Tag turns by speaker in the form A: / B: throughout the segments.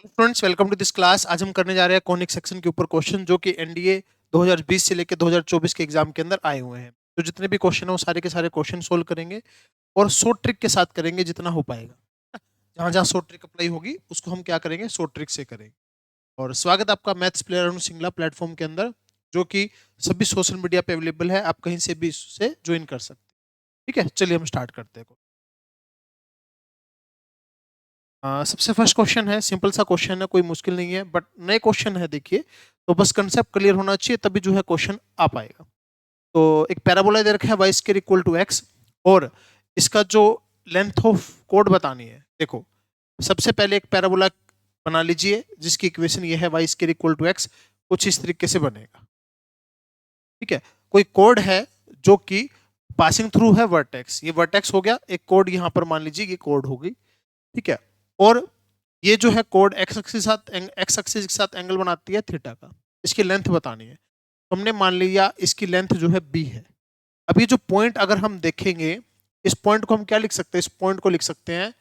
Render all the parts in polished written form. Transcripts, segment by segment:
A: Students, welcome to this class. आज हम करने जा रहे हैं कॉनिक सेक्शन के ऊपर क्वेश्चन जो कि एनडीए 2020 से लेकर 2024 के एग्जाम के अंदर आए हुए हैं। तो जितने भी क्वेश्चन है वो सारे के सारे क्वेश्चन सोल्व करेंगे और शॉर्ट ट्रिक के साथ करेंगे जितना हो पाएगा। जहां जहां शॉर्ट ट्रिक अप्लाई होगी उसको हम क्या करेंगे, शॉर्ट ट्रिक से करेंगे। और स्वागत है आपका maths player Arun Singla platform के अंदर, जो कि सभी सोशल मीडिया पे अवेलेबल है। आप कहीं से भी इससे ज्वाइन कर सकते हैं। ठीक है, चलिए हम स्टार्ट करते हैं। सबसे फर्स्ट क्वेश्चन है, सिंपल सा क्वेश्चन है, कोई मुश्किल नहीं है, बट नए क्वेश्चन है देखिए, तो बस कंसेप्ट क्लियर होना चाहिए तभी जो है क्वेश्चन आ पाएगा। तो एक पैराबोला दे रखा है y square equal to x, और इसका जो लेंथ ऑफ कोड बतानी है। देखो, सबसे पहले एक पैराबोला बना लीजिए जिसकी इक्वेशन ये है y square equal to x. कुछ इस तरीके से बनेगा। ठीक है, कोई कोड है जो कि पासिंग थ्रू है वर्टेक्स, ये वर्टेक्स हो गया। एक कोड यहाँ पर मान लीजिए ये कोड होगी। ठीक है, और ये जो है कोड एक्स एक्सिस के साथ एंगल बनाती है थीटा का। इसकी लेंथ बतानी है। तो हमने मान लिया इसकी लेंथ जो है बी है। अब ये जो पॉइंट अगर हम देखेंगे, इस पॉइंट को हम क्या लिख सकते हैं? इस पॉइंट को लिख सकते हैं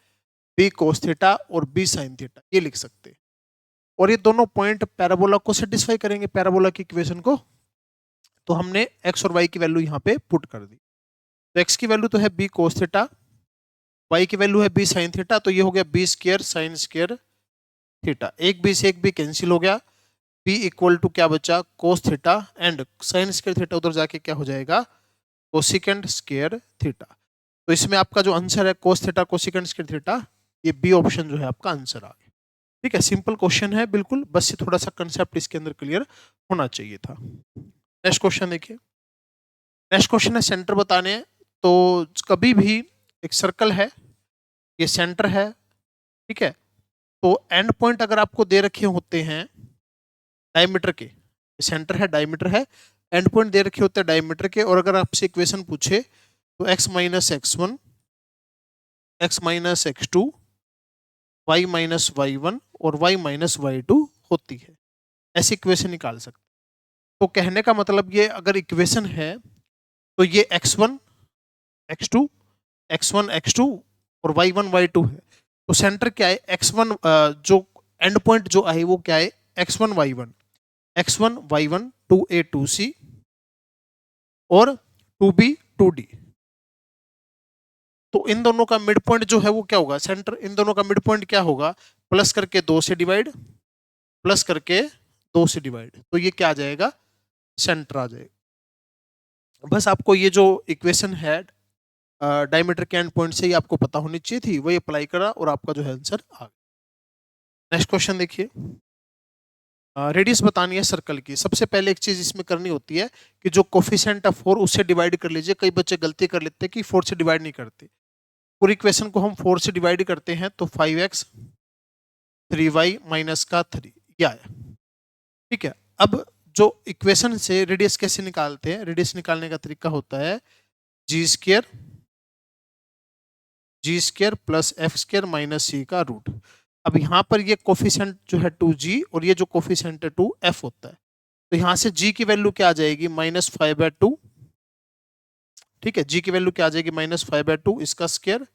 A: बी कोस थीटा और बी साइन थीटा, ये लिख सकते हैं। और ये दोनों पॉइंट पैराबोला को सेटिस्फाई करेंगे, पैराबोला की इक्वेशन को। तो हमने एक्स और वाई की वैल्यू यहाँ पे पुट कर दी। तो एक्स की वैल्यू तो है बी कोस थीटा, वाई की वैल्यू है बी साइन थीटा। तो ये हो गया b square sine square theta. एक बी से एक बी कैंसिल हो गया। बी इक्वल टू क्या बचा? Cos theta, and sign square theta उधर जाके क्या हो जाएगा? Cosecant square theta. तो इसमें आपका जो आंसर है cos theta cosecant square theta, ये बी ऑप्शन जो है आपका आंसर आ गया। ठीक है, सिंपल क्वेश्चन है बिल्कुल, बस ये थोड़ा सा कंसेप्ट इसके अंदर क्लियर होना चाहिए था। नेक्स्ट क्वेश्चन देखिए। नेक्स्ट क्वेश्चन है सेंटर बताने हैं। तो कभी भी एक सर्कल है, ये सेंटर है। ठीक है, तो एंड पॉइंट अगर आपको दे रखे होते हैं डायमीटर के, सेंटर है डायमीटर है, एंड पॉइंट दे रखे होते हैं डायमीटर के, और अगर आपसे इक्वेशन पूछे तो x minus x one, x minus x two, y minus y one और y माइनस वाई टू होती है, ऐसी इक्वेशन निकाल सकते। तो कहने का मतलब ये अगर इक्वेशन है तो ये x1 x2 x1 x2 और y1 y2 है। तो सेंटर क्या है? x1, जो एंड पॉइंट जो है वो क्या है? x1 y1, x1 y1 2a 2c और 2b 2d। तो इन दोनों का मिड पॉइंट जो है वो क्या होगा? सेंटर, इन दोनों का मिड पॉइंट क्या होगा? प्लस करके 2 से डिवाइड, प्लस करके 2 से डिवाइड, तो ये क्या आ जाएगा? सेंटर आ जाएगा। बस आपको ये जो इक्वेशन है डायमीटर के एंड पॉइंट से ही आपको पता होनी चाहिए थी, वही अप्लाई करा और आपका जो है आंसर आ गया। नेक्स्ट क्वेश्चन देखिए। रेडियस बतानी है सर्कल की। सबसे पहले एक चीज इसमें करनी होती है कि जो कोफिशिएंट है 4 उससे डिवाइड कर लीजिए। कई बच्चे गलती कर लेते हैं कि 4 से डिवाइड नहीं करते। पूरी इक्वेशन को हम 4 से डिवाइड करते हैं तो 5x 3y माइनस का 3 ये आया। ठीक है, अब जो इक्वेशन से रेडियस कैसे निकालते हैं? रेडियस निकालने का तरीका होता है g square plus f square minus c का रूट। अब यहाँ पर ये कोफिशिएंट जो है 2g और ये जो कोफिशिएंट है 2f होता है। तो यहाँ से g की वैल्यू क्या आ जाएगी? -5/2। ठीक है, g की वैल्यू क्या आ जाएगी? -5/2 इसका स्क्वायर।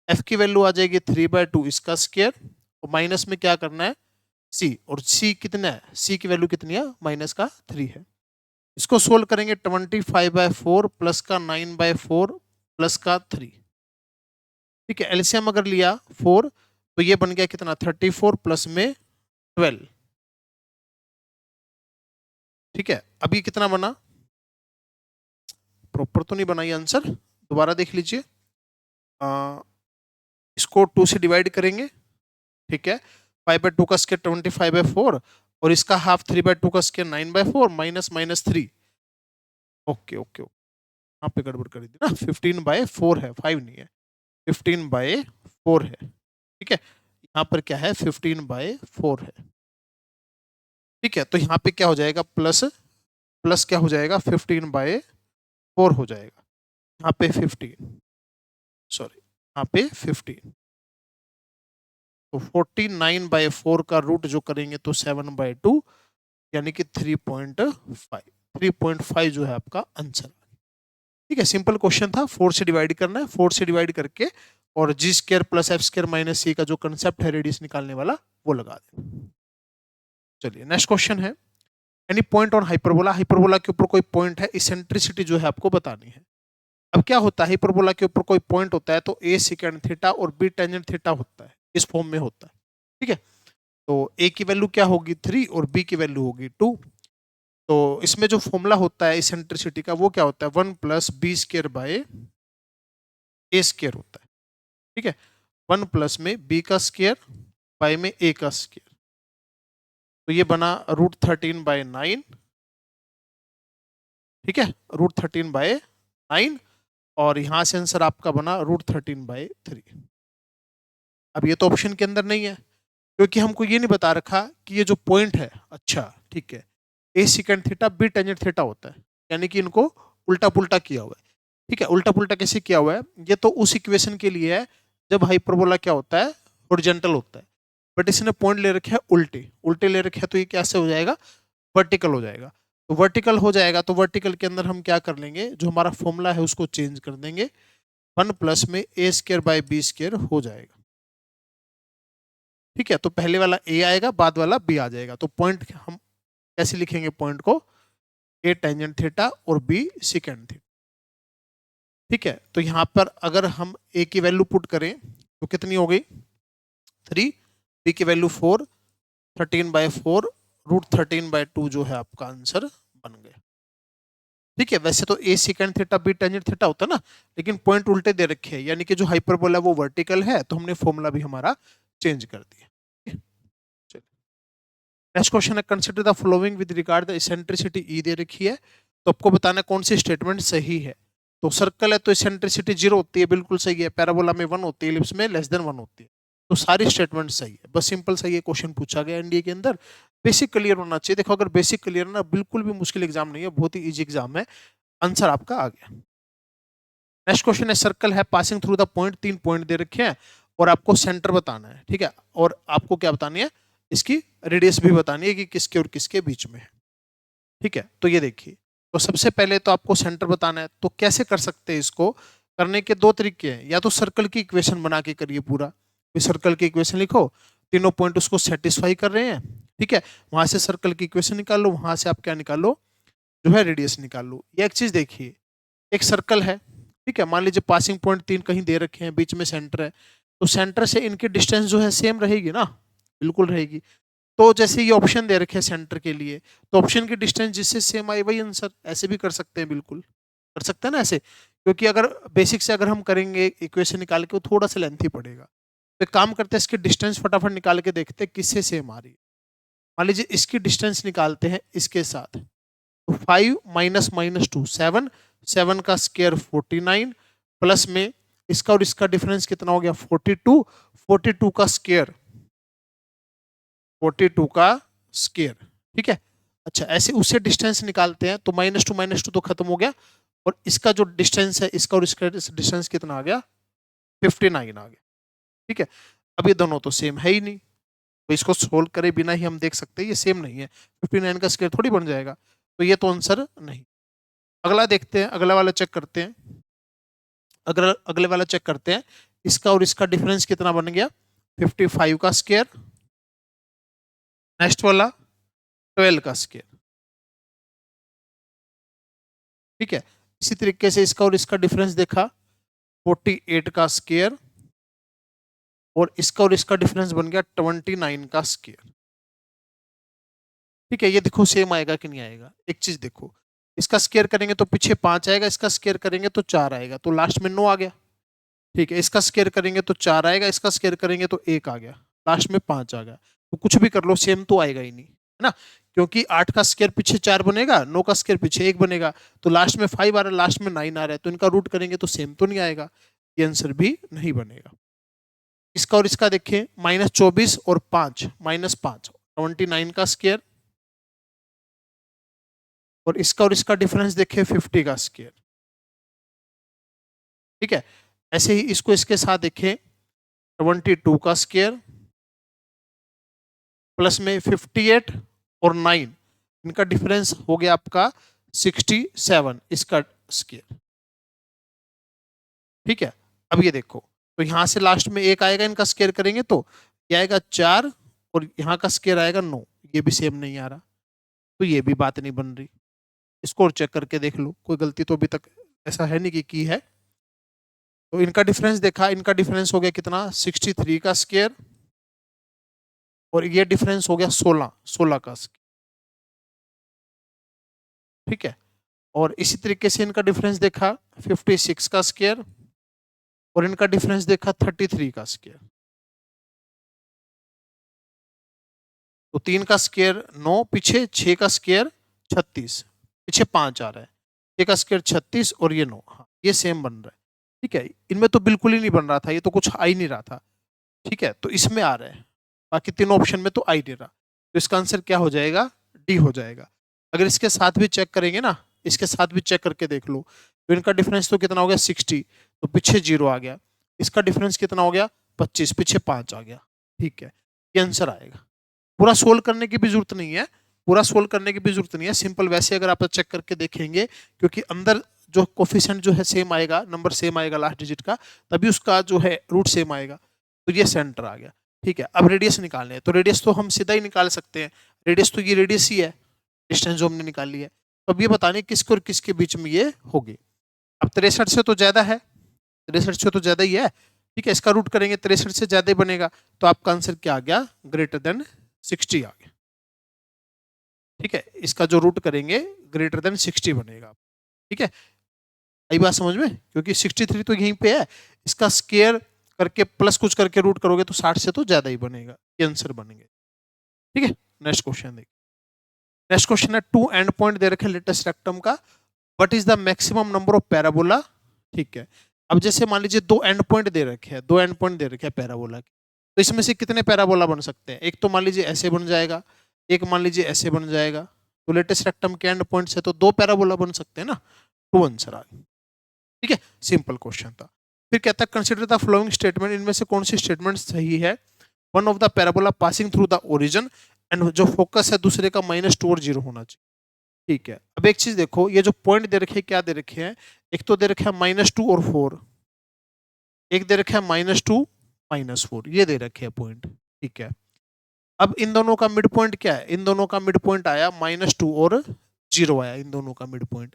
A: f की वैल्यू आ जाएगी 3/2 इसका स्क्वायर, और माइनस में क्या करना है? c, और c कितना है? c की वैल्यू कितनी है? माइनस का 3 है। इसको सोल्व करेंगे 25/4 प्लस का 9/4 प्लस का 3। ठीक है, एलसीएम अगर लिया 4 तो ये बन गया कितना? 34 प्लस में 12। ठीक है, अभी कितना बना? प्रॉपर तो नहीं बना ये आंसर, दोबारा देख लीजिए। इसको 2 से डिवाइड करेंगे। ठीक है, 5/2 का स्क्वायर 25/4 और इसका हाफ 3/2 का square 9/4 minus minus 3। Okay okay, यहाँ पे गड़बड़ कर दी ना। 15/4 है, 5 नहीं है, 15/4 है। ठीक है, यहाँ पर क्या है? 15/4 है। ठीक है, तो यहाँ पे क्या हो जाएगा? प्लस प्लस क्या हो जाएगा? 15/4 हो जाएगा। यहाँ पे 15, सॉरी यहाँ पे 15। तो 49/4 का रूट जो करेंगे तो 7/2, यानी कि 3.5। 3.5 जो है आपका आंसर। ठीक है, सिंपल क्वेश्चन था। 4 से डिवाइड करना है, 4 से डिवाइड करके और g square plus f square minus c का जो कंसेप्ट है रेडियस निकालने वाला वो लगा दें। चलिए नेक्स्ट क्वेश्चन है, any point on hyperbola, hyperbola के ऊपर कोई पॉइंट है, इसेंट्रिसिटी जो है आपको बतानी है। अब क्या होता है, हाइपरबोला के ऊपर कोई पॉइंट होता है तो ए सेकंड थीटा और बी टेंजेंट थीटा होता है, इस फॉर्म में होता है। ठीक है, तो ए की वैल्यू क्या होगी 3 और बी की वैल्यू होगी 2। तो इसमें जो फॉर्मूला होता है इसेंट्रिसिटी का वो क्या होता है, 1 plus B square by A square होता है। ठीक है, 1 प्लस में बी का स्केयर बाय में ए का स्केयर, तो ये बना √13/9। ठीक है, √13/9 और यहां से आंसर आपका बना √13/3। अब ये तो ऑप्शन के अंदर नहीं है क्योंकि हमको ये नहीं बता रखा कि ये जो पॉइंट है, अच्छा ठीक है, a secant theta b tangent theta होता है, यानी कि इनको उल्टा पुल्टा किया हुआ है। ठीक है, उल्टा पुल्टा कैसे किया हुआ है, ये तो उस इक्वेशन के लिए है जब हाइपरबोला क्या होता है, हॉरिजॉन्टल होता है, बट इसने पॉइंट ले रखे है उल्टे, उल्टे ले रखे है, तो ये कैसे हो जाएगा, वर्टिकल हो जाएगा। तो वर्टिकल हो जाएगा तो वर्टिकल के अंदर हम क्या कर लेंगे, जो हमारा फॉर्मूला है उसको चेंज कर देंगे, 1 प्लस में ए स्केयर बाय बी स्केयर हो जाएगा। ठीक है, तो पहले वाला ए आएगा, बाद वाला बी आ जाएगा। तो पॉइंट हम कैसे लिखेंगे, पॉइंट को ए टेंजेंट थीटा और बी सेकंड थीटा। ठीक है, तो यहां पर अगर हम ए की वैल्यू पुट करें तो कितनी हो गई 3, बी की वैल्यू 4, 13/4 √13/2 जो है आपका आंसर बन गया। ठीक है, वैसे तो a secant theta b tangent theta होता है ना, लेकिन पॉइंट उल्टे दे रखे हैं, यानी कि जो हाइपरबोला है वो वर्टिकल है, तो हमने फॉर्मूला भी हमारा चेंज कर दिया। नेक्स्ट क्वेश्चन है, consider the following with regard the eccentricity e दे रखी है, तो आपको बताना कौन सी स्टेटमेंट सही है। तो सर्कल है तो इसेंट्रिसिटी 0 होती है, बिल्कुल सही है। पैराबोला में 1 होती है, एलिप्स में <1 होती है। तो सारी स्टेटमेंट सही है, बस सिंपल सा ये क्वेश्चन पूछा गया एनडीए के अंदर। बेसिक क्लियर होना चाहिए। देखो अगर बेसिक क्लियर ना, बिल्कुल भी मुश्किल एग्जाम नहीं है, बहुत ही इजी एग्जाम है, आंसर आपका आ गया। नेक्स्ट क्वेश्चन है, सर्कल है passing through the point, 3 point दे रखे हैं और आपको सेंटर बताना है। ठीक है, और आपको क्या बतानी है, इसकी रेडियस भी बतानी है कि किसके और किसके बीच में है। ठीक है, तो ये देखिए, तो सबसे पहले तो आपको सेंटर बताना है, तो कैसे कर सकते हैं इसको, करने के दो तरीके हैं, या तो सर्कल की इक्वेशन बना के करिए पूरा, सर्कल की इक्वेशन लिखो, तीनों पॉइंट उसको सेटिस्फाई कर रहे हैं। ठीक है, वहां से सर्कल की इक्वेशन निकाल लो, वहां से आप क्या निकालो, जो है रेडियस निकाल लो। ये एक चीज देखिए, एक सर्कल है, ठीक है, मान लीजिए पासिंग पॉइंट 3 कहीं दे रखे हैं, बीच में सेंटर है, तो सेंटर से इनकी डिस्टेंस जो है सेम रहेगी ना, बिल्कुल रहेगी। तो जैसे ये ऑप्शन दे रखे हैं सेंटर के लिए, तो ऑप्शन की डिस्टेंस जिससे सेम आई वही आंसर, ऐसे भी कर सकते हैं, बिल्कुल कर सकते हैं ना ऐसे, क्योंकि अगर बेसिक से अगर हम करेंगे इक्वेशन निकाल के, वो थोड़ा सा लेंथी पड़ेगा। तो एक काम करते हैं, इसकी डिस्टेंस फटाफट निकाल के देखते हैं किससे सेम आ रही है। मान लीजिए इसकी डिस्टेंस निकालते हैं इसके साथ, तो 5 माइनस माइनस 2 7, 7 का स्क्वायर 49, प्लस में इसका और इसका डिफरेंस कितना हो गया 42, 42 का स्क्वायर 42 का स्क्वायर। ठीक है, अच्छा ऐसे उससे डिस्टेंस निकालते हैं, तो -2 तो खत्म हो गया, और इसका जो डिस्टेंस है, इसका और इसका डिस्टेंस कितना आ गया 59 आ गया। ठीक है, अब ये दोनों तो सेम है ही नहीं, तो इसको सोल्व करे बिना ही हम देख सकते हैं ये सेम नहीं है, 59 का स्क्वायर थोड़ी बन जाएगा, तो ये तो आंसर नहीं। अगला देखते हैं, अगला वाला चेक करते हैं, अगले वाला चेक करते हैं, इसका और इसका डिफरेंस कितना बन गया 55 का स्क्वायर, नेक्स्ट वाला 12 का स्क्वायर। ठीक है, इसी तरीके से इसका और इसका डिफरेंस देखा 48 का स्क्वायर, और इसका और इसका डिफरेंस बन गया 29 का स्क्वायर। ठीक है, ये देखो सेम आएगा कि नहीं आएगा। एक चीज देखो, इसका स्क्वायर करेंगे तो पीछे 5 आएगा, इसका स्क्वायर करेंगे तो 4 आएगा, तो लास्ट में 9 आ गया। ठीक है, इसका स्क्वायर करेंगे तो 4 आएगा, इसका स्क्वायर करेंगे तो 1 आ गया, लास्ट में 5 आ गया। तो कुछ भी कर लो सेम तो आएगा ही नहीं, है ना, क्योंकि 8 का स्क्वायर पीछे 4 बनेगा, 9 का स्क्वायर पीछे 1 बनेगा, तो लास्ट में 5 आ रहा है, लास्ट में 9 आ रहा है, तो इनका रूट करेंगे तो सेम तो नहीं आएगा, ये आंसर भी नहीं बनेगा। इसका और इसका देखें, -24 और 5 -5 29 का स्क्वायर, और इसका और इसका डिफरेंस देखें 50 का स्क्वायर। ठीक है, ऐसे ही इसको इसके साथ देखें 22 का स्क्वायर, प्लस में 58 और 9, इनका डिफरेंस हो गया आपका 67, इसका स्क्वायर। ठीक है, अब ये देखो, तो यहां से लास्ट में 1 आएगा, इनका स्क्वायर करेंगे तो ये आएगा 4 और यहाँ का स्क्वायर आएगा 9, ये भी सेम नहीं आ रहा, तो ये भी बात नहीं बन रही। इसको और चेक करके देख लो, कोई गलती तो अभी तक ऐसा है नहीं कि की है। तो इनका डिफरेंस देखा, इनका डिफरेंस हो गया कितना, 63 का स्क्वायर, और ये डिफरेंस हो गया 16 का स्क्वायर, ठीक है। और इसी तरीके से इनका डिफरेंस देखा 56 का स्क्वायर, और इनका डिफरेंस देखा 33 का स्क्वायर। तो 3 का स्क्वायर 9, पीछे 6 का स्क्वायर 36, पीछे 5 आ रहा है, 6 का स्क्वायर 36 और ये 9, हाँ ये सेम बन रहा है, ठीक है। इनमें तो बिल्कुल ही नहीं बन रहा था, ये तो कुछ आ ही नहीं रहा था, ठीक है। तो इसमें आ रहा है, बाकी तीनों ऑप्शन में तो आ ही नहीं रहा, तो इसका आंसर क्या हो जाएगा, डी हो जाएगा। अगर इसके साथ भी चेक करेंगे ना, इसके साथ भी चेक करके देख लो, तो इनका डिफरेंस तो कितना हो गया 60, तो पीछे 0 आ गया, इसका डिफरेंस कितना हो गया 25, पीछे 5 आ गया, ठीक है। ये आंसर आएगा। पूरा सोल्व करने की भी जरूरत नहीं है, पूरा सोल्व करने की भी जरूरत नहीं है, सिंपल वैसे अगर आप चेक करके देखेंगे, क्योंकि अंदर जो कोफिशिएंट जो है सेम आएगा, नंबर सेम आएगा लास्ट डिजिट का, तभी उसका जो है रूट सेम आएगा, तो ये सेंटर आ गया, ठीक है। अब रेडियस निकालने हैं, तो रेडियस तो हम सीधा ही निकाल सकते हैं, रेडियस तो ये रेडियस ही है, डिस्टेंस जो हमने निकाली है। तो अब ये बताने किसके और किसके बीच में ये होगी। अब 63 से तो ज्यादा है, 63 से तो ज्यादा ही है, ठीक है। इसका रूट करेंगे 63 से ज्यादा ही बनेगा, तो आपका आंसर क्या आ गया, ग्रेटर देन 60 आ गया, ठीक है। इसका जो रूट करेंगे ग्रेटर देन 60 बनेगा, ठीक है। आई बात समझ में, क्योंकि 63 तो यहीं पे है, इसका स्क्वायर करके प्लस कुछ करके रूट करोगे तो 60 से तो ज्यादा ही बनेगा, ये आंसर बनेंगे, ठीक है। नेक्स्ट क्वेश्चन देखिए, नेक्स्ट क्वेश्चन है, टू एंड पॉइंट दे रखे लेटेस्ट रेक्टम का, what is the maximum number of parabola, ठीक है। अब जैसे मान लीजिए दो एंड पॉइंट दे रखे हैं, दो एंड पॉइंट दे रखे हैं पैराबोला के, तो इसमें से कितने पैराबोला बन सकते हैं, एक तो मान लीजिए ऐसे बन जाएगा, एक मान लीजिए ऐसे बन जाएगा, तो लेटेस्ट रेक्टम के एंड पॉइंट से तो दो पैराबोला बन सकते हैं ना, टू आंसर आ गया, ठीक है। सिंपल क्वेश्चन था। फिर कहता है कंसीडर द फ्लोइंग स्टेटमेंट, इनमें से कौन सी स्टेटमेंट सही है, one of the parabola passing through the origin and जो फोकस है दूसरे का -2 और 0 होना चाहिए, ठीक है। अब एक चीज देखो, ये जो पॉइंट दे रखे हैं क्या दे रखे हैं, एक तो दे रखे हैं -2 और 4, एक दे रखे हैं -2 -4, ये दे रखे हैं पॉइंट, ठीक है। अब इन दोनों का मिड पॉइंट क्या है, इन दोनों का मिड पॉइंट आया -2 और 0 आया, इन दोनों का मिड पॉइंट,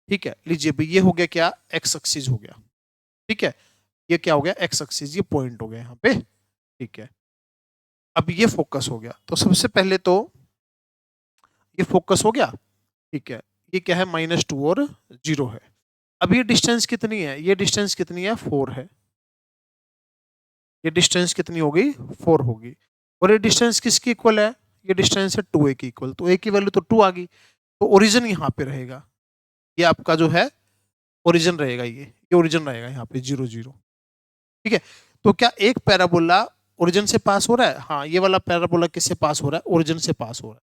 A: ठीक है। लीजिए भाई ये हो गया क्या, एक्स एक्सिस हो गया, ठीक है। ये क्या हो गया, एक्स एक्सिस, ये पॉइंट हो गया यहाँ पे, ठीक है। अब ये फोकस हो गया, तो सबसे पहले तो ये फोकस हो गया, ठीक है। ये क्या है, -2 और 0 है। अब ये डिस्टेंस कितनी है, ये डिस्टेंस कितनी है, 4 है, ये डिस्टेंस कितनी होगी, 4 होगी। और ये डिस्टेंस किसकी इक्वल है, ये डिस्टेंस है 2a की इक्वल, तो a की वैल्यू तो 2 आ गई, तो ओरिजिन यहाँ पे रहेगा, ये आपका जो है ओरिजिन रहेगा, ये ओरिजिन रहेगा यहाँ पे 0 0, ठीक है। तो क्या एक पैराबोला ओरिजिन से पास हो रहा है, हाँ ये वाला पैराबोला किससे पास हो रहा है, ओरिजिन से पास हो रहा है,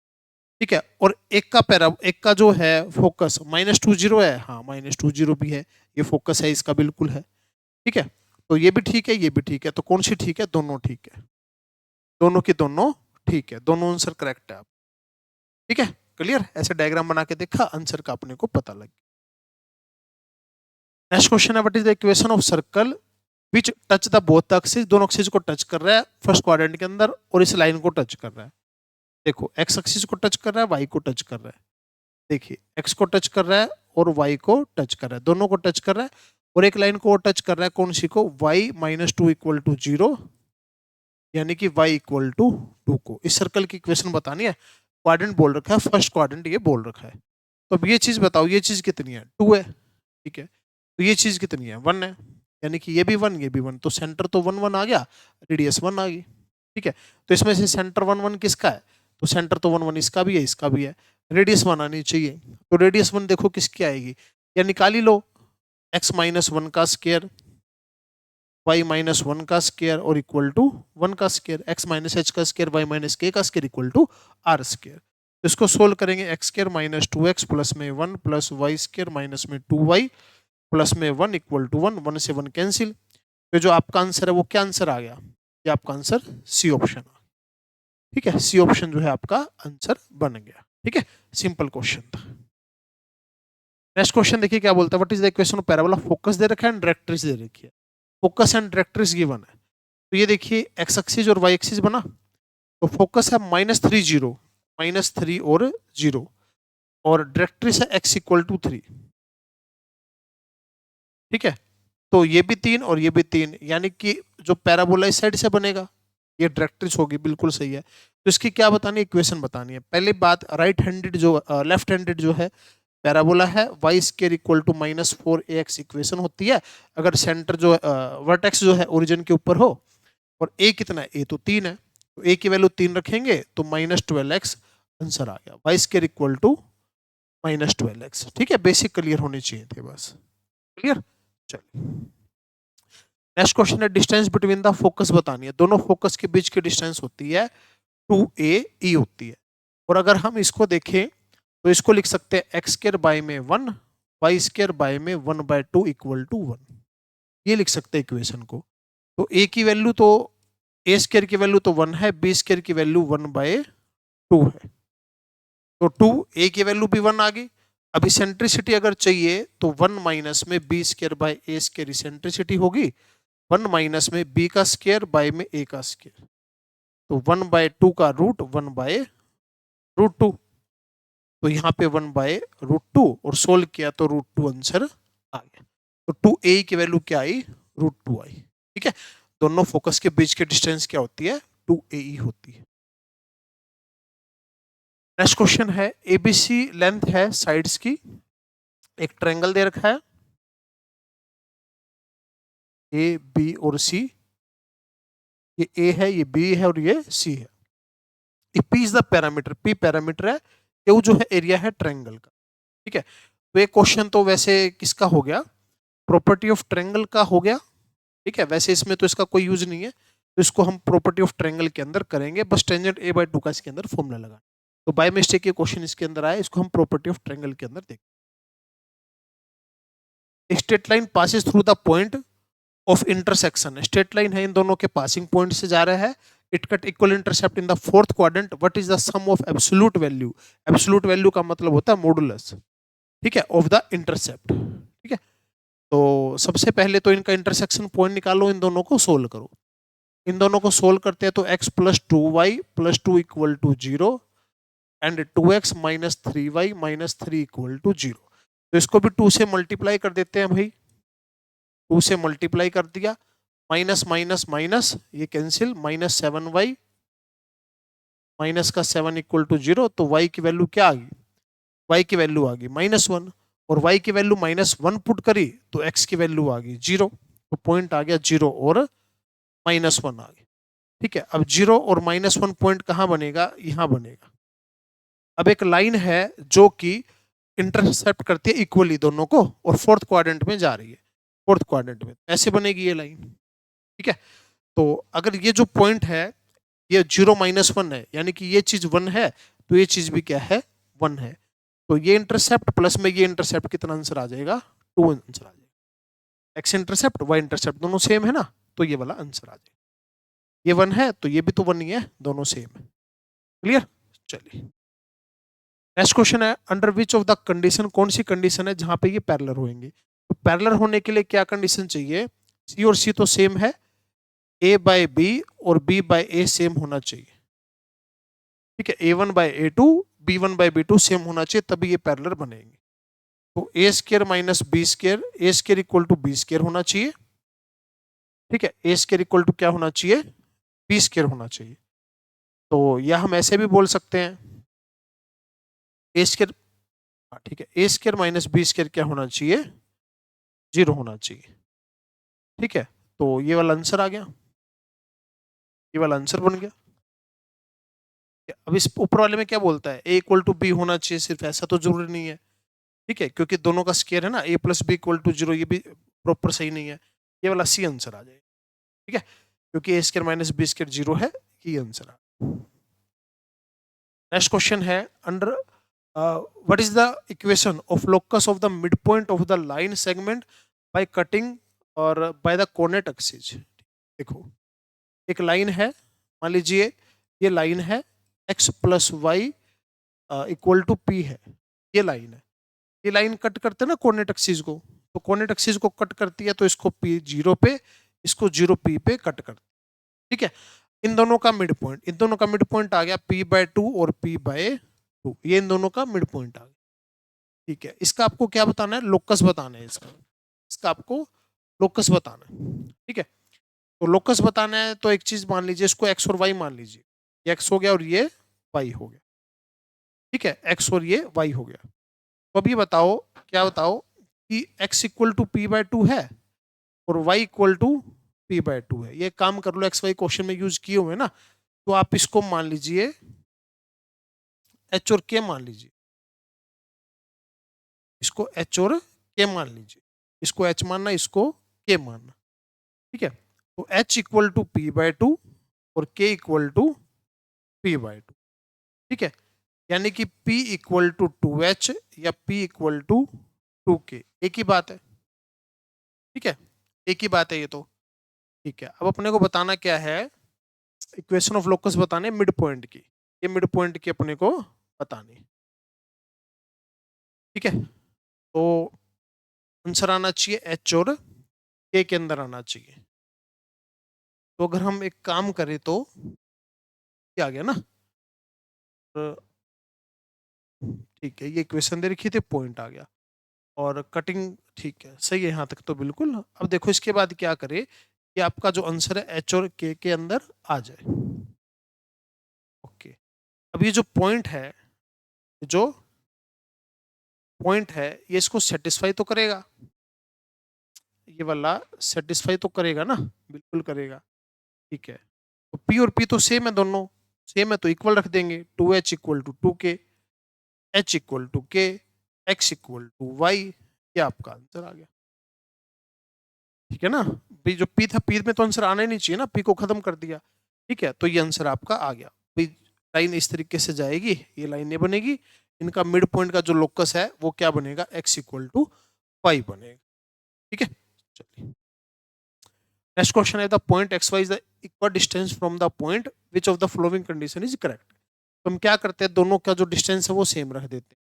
A: ठीक है। और एक का जो है फोकस -2 0 है, हाँ -2 0 भी है, ये फोकस है इसका बिल्कुल है, ठीक है। तो ये भी ठीक है, ये भी ठीक है, तो कौन सी ठीक है, दोनों ठीक है, दोनों की दोनों ठीक है, दोनों आंसर करेक्ट है, ठीक है। क्लियर, ऐसे डायग्राम बना के देखा, आंसर का अपने को पता लग गया। नेक्स्ट क्वेश्चन है, what is the equation of circle which touch the both axis, दोनों एक्सिस को टच कर रहा है फर्स्ट क्वाड्रेंट के अंदर, और इस लाइन को टच कर रहा है, देखो एक्स एक्सिस को टच कर रहा है, वाई को टच कर रहा है, देखिए एक्स को टच कर रहा है और वाई को टच कर रहा है, दोनों को टच कर रहा है, और एक लाइन को टच कर रहा है, कौन सी को, y -2 = 0, यानी कि y = 2 को। इस सर्कल की इक्वेशन बतानी है, क्वाड्रेंट बोल रखा है, फर्स्ट क्वाड्रेंट ये बोल रखा है, तो अब ये चीज बताओ, ये चीज कितनी है, 2 है, ठीक है। तो ये चीज कितनी है, 1 है, यानी कि ये भी 1 ये भी 1, तो सेंटर तो 1 1 आ गया, रेडियस 1 आ गई, ठीक है। तो इसमें से सेंटर 1 1 किसका है, तो सेंटर तो 1 1 इसका भी है, इसका भी है, रेडियस 1 आनी चाहिए, तो रेडियस 1 देखो किसकी आएगी, या निकाल ही लो, x -1 का स्क्वायर, y -1 का स्क्वायर और इक्वल टू 1 का स्क्वायर, x -h का स्क्वायर, y - k का square equal to r square. इसको सोल्व करेंगे, x स्क्वायर -2x प्लस में 1 प्लस y स्क्वायर माइनस में 2y प्लस में 1 इक्वल टू 1, 1 से 1 कैंसिल, तो जो आपका आंसर है वो क्या आंसर आ गया, ये आपका आंसर सी ऑप्शन, ठीक है। सी ऑप्शन जो है आपका आंसर बन गया, ठीक है। सिंपल क्वेश्चन था। नेक्स्ट क्वेश्चन देखिए क्या बोलता है, what is the equation of parabola, focus दे रखा है एंड डायरेक्ट्रिक्स दे रखी है, फोकस एंड डायरेक्ट्रिक्स गिवन है, तो ये देखिए एक्स एक्सिस और वाई एक्सिस बना, तो फोकस है -3 और 0, और डायरेक्ट्रिक्स है x=3। ठीक है, तो ये भी 3 और ये भी 3, यानी कि जो पैराबोला इस साइड से बनेगा ये डायरेक्ट्रिक्स होगी, बिल्कुल सही है। तो इसकी क्या बतानी है, इक्वेशन बतानी है। पहली बात, राइट हैंडेड जो लेफ्ट हैंडेड जो है पैराबोला है, y²= -4ax इक्वेशन होती है अगर सेंटर जो वर्टेक्स जो है ओरिजिन के ऊपर हो, और a कितना है, a तो 3 है, तो a की वैल्यू 3 रखेंगे तो -12x आंसर आ गया, y² -12x। ठीक है, बेसिक क्लियर होने चाहिए थे बस। क्लियर, चलिए नेक्स्ट क्वेश्चन है, डिस्टेंस बिटवीन द फोकस बतानी है। दोनों फोकस के बीच की डिस्टेंस होती है 2ae होती है, और अगर हम इसको देखें तो इसको लिख सकते हैं x² बाय में 1, y² बाय में 1/2 = 1। ये लिख सकते हैं इक्वेशन को। तो a की वैल्यू तो a² की वैल्यू तो 1 है, b² की वैल्यू 1/2 है, तो 2 a की वैल्यू भी 1 आ गई। अब इसेंट्रिसिटी अगर चाहिए तो 1 माइनस में b²/a² इसेंट्रिसिटी होगी, 1 माइनस में b का स्क्वायर बाय में a का स्क्वायर, तो 1/2 का रूट 1/√2, तो यहाँ पे 1/√2 और सोल्व किया तो √2 आंसर आ गया। तो 2a की वैल्यू क्या आई, √2 आई। ठीक है, दोनों फोकस के बीच की डिस्टेंस क्या होती है, 2ae होती है। नेक्स्ट क्वेश्चन है, एबीसी लेंथ है साइड्स की, एक ट्रायंगल दे रखा है ए बी और सी, ये ए है, ये बी है और ये सी है। P is the parameter, P parameter है, क्यू जो है एरिया है ट्रायंगल का। ठीक है, तो ये क्वेश्चन तो वैसे किसका हो गया, प्रॉपर्टी ऑफ ट्रायंगल का हो गया। ठीक है, वैसे इसमें तो इसका कोई यूज नहीं है, तो इसको हम प्रॉपर्टी ऑफ ट्रायंगल के अंदर करेंगे, बस टेंजेंट a/2 का इसके अंदर फॉर्मूला लगा। तो बाय मिस्टेक ये क्वेश्चन इसके अंदर आया, इसको हम प्रॉपर्टी ऑफ ट्रायंगल के अंदर देखें। Straight line passes through the point of intersection, straight line है, इन दोनों के पासिंग पॉइंट से जा रहा है। It cut equal intercept in the fourth quadrant, what is the sum of absolute value, absolute value का मतलब होता है मॉडुलस, ठीक है, ऑफ द इंटरसेप्ट। ठीक है, तो सबसे पहले तो इनका इंटरसेक्शन पॉइंट निकालो, इन दोनों को सोल्व करो। इन दोनों को सोल्व करते हैं तो x + 2y + 2 = 0 and 2x - 3y - 3 = 0। तो इसको भी 2 से मल्टीप्लाई कर देते हैं भाई, 2 से मल्टीप्लाई कर दिया, माइनस माइनस माइनस ये कैंसिल, -7y माइनस का 7 = 0, तो y की वैल्यू क्या आ गई, y की वैल्यू आ गई -1, और y की वैल्यू -1 पुट करी तो x की वैल्यू आ गई 0, तो पॉइंट आ गया 0 और -1 आ गया। ठीक है, अब 0 और -1 पॉइंट कहाँ बनेगा, यहाँ बनेगा। अब एक लाइन है जो कि इंटरसेप्ट करती है इक्वली दोनों को, और फोर्थ क्वाड्रेंट में जा रही है, फोर्थ क्वाड्रेंट में ऐसे बनेगी ये लाइन। ठीक है, तो अगर ये जो पॉइंट है ये 0 - 1 है, यानी कि ये चीज 1 है, तो ये चीज भी क्या है, 1 है, तो ये इंटरसेप्ट प्लस में ये इंटरसेप्ट कितना आंसर आ जाएगा, 2 आंसर आ जाएगा। एक्स इंटरसेप्ट वाई इंटरसेप्ट दोनों सेम है ना, तो ये वाला आंसर आ जाएगा। ये 1 है तो ये भी तो 1 ही है, दोनों सेम है। क्लियर, चलिए नेक्स्ट क्वेश्चन है, under which of the condition, कौन सी कंडीशन है जहां पे ये पैरेलल होंगे। तो पैरेलल होने के लिए क्या कंडीशन चाहिए, सी और सी तो सेम है, a/b और b/a सेम होना चाहिए। ठीक है, a1/a2 b1/b2 सेम होना चाहिए, तभी ये पैरेलल बनेंगे। तो a² - b², a² = b² होना चाहिए। ठीक है, a² = क्या होना चाहिए, b² होना चाहिए। तो यह हम ऐसे भी बोल सकते हैं, a², ठीक है, a² - b² क्या होना चाहिए, 0 होना चाहिए। ठीक है, तो ये वाला आंसर आ गया, ये वाला आंसर बन गया। अब इस ऊपर वाले में क्या बोलता है, a = b होना चाहिए, सिर्फ ऐसा तो जरूरी नहीं है। ठीक है, क्योंकि दोनों का स्क्वायर है ना, a + b = 0, ये भी प्रॉपर सही नहीं है, ये वाला सी आंसर आ जाएगा। ठीक है, क्योंकि a² - b² 0 है, ये आंसर आ। नेक्स्ट क्वेश्चन है, under what is the equation of locus of the mid point of the line segment by cutting और बाय द कोऑर्डिनेट एक्सिस। देखो एक लाइन है, मान लीजिए ये लाइन है x + y = p है, ये लाइन है, ये लाइन कट करते हैं ना कोऑर्डिनेट एक्सिस को, तो कोऑर्डिनेट एक्सिस को कट करती है तो इसको p 0 पे, इसको 0 p पे कट करती है। ठीक है, इन दोनों का मिड पॉइंट, इन दोनों का मिड पॉइंट आ गया p/2 और p/2, ये इन दोनों का मिड पॉइंट आ गया। ठीक है, इसका आपको क्या बताना है, लोकस बताना है इसका, इसका आपको लोकस बताना है। ठीक है, तो लोकस बताना है तो एक चीज मान लीजिए, इसको x और y मान लीजिए, ये x हो गया और ये y हो गया। ठीक है, x और ये y हो गया। तो अब ये बताओ, क्या बताओ कि x इक्वल टू p/2 है और y इक्वल टू p/2 है। ये काम कर लो, एक्स वाई क्वेश्चन में यूज किए हुए ना, तो आप इसको मान लीजिए h और k मान लीजिए, इसको h और k मान लीजिए, इसको h मानना, इसको k मानना। ठीक है, तो h इक्वल टू p/2 और k इक्वल टू p/2। ठीक है, यानी कि p इक्वल टू 2h या p इक्वल टू 2k, एक ही बात है। ठीक है, एक ही बात है ये तो। ठीक है, अब अपने को बताना क्या है, इक्वेशन ऑफ लोकस बताने मिड पॉइंट की, ये मिड पॉइंट की अपने को बतानी। ठीक है, तो आंसर आना चाहिए एच और के अंदर आना चाहिए। तो अगर हम एक काम करें तो क्या आ गया ना, ठीक है, ये इक्वेशन दे रखी थी, पॉइंट आ गया और कटिंग, ठीक है, सही है यहाँ तक तो बिल्कुल। अब देखो इसके बाद क्या करे कि आपका जो आंसर है एच और के अंदर आ जाए। ओके, अब ये जो पॉइंट है, जो पॉइंट है ये इसको सेटिस्फाई तो करेगा, ये वाला सेटिस्फाई तो करेगा ना, बिल्कुल करेगा। ठीक है, तो पी और पी तो सेम है, दोनों सेम है तो इक्वल रख देंगे, 2h equal to 2k, h equal to k, x equal to y, ये आपका आंसर आ गया। ठीक है ना, पी जो पी था, पी में तो आंसर आना ही नहीं चाहिए ना, पी को खत्म कर दिया। ठीक है, तो ये आंसर आपका आ गया। लाइन इस तरीके से जाएगी, ये लाइन ये बनेगी, इनका मिड पॉइंट का जो लोकस है वो क्या बनेगा, x इक्वल टू 5 बनेगा। ठीक है, चलिए नेक्स्ट क्वेश्चन है, the point xy is the equal distance from the point which of the following condition is correct. तो हम क्या करते हैं, दोनों का जो डिस्टेंस है वो सेम रख देते हैं।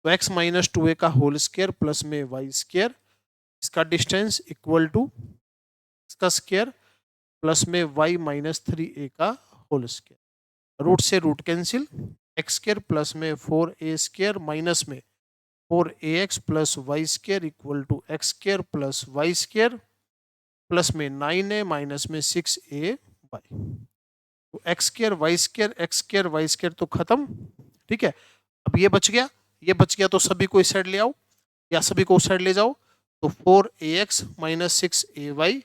A: तो x माइनस 2a का होल स्क्वायर प्लस में वाई स्क्वायर, इसका डिस्टेंस इक्वल टू इसका स्क्वायर प्लस में y माइनस 3a का होल स्क्वायर, रूट से root cancel, X square plus में 4a स्क्वायर माइनस में 4ax plus Y square equal to X square plus Y square plus में 9a minus में 6ay। तो X square Y square, X square Y square तो खत्म। ठीक है, अब ये बच गया, ये बच गया तो सभी को इस साइड ले आओ या सभी को उस साइड ले जाओ। तो 4ax माइनस 6ay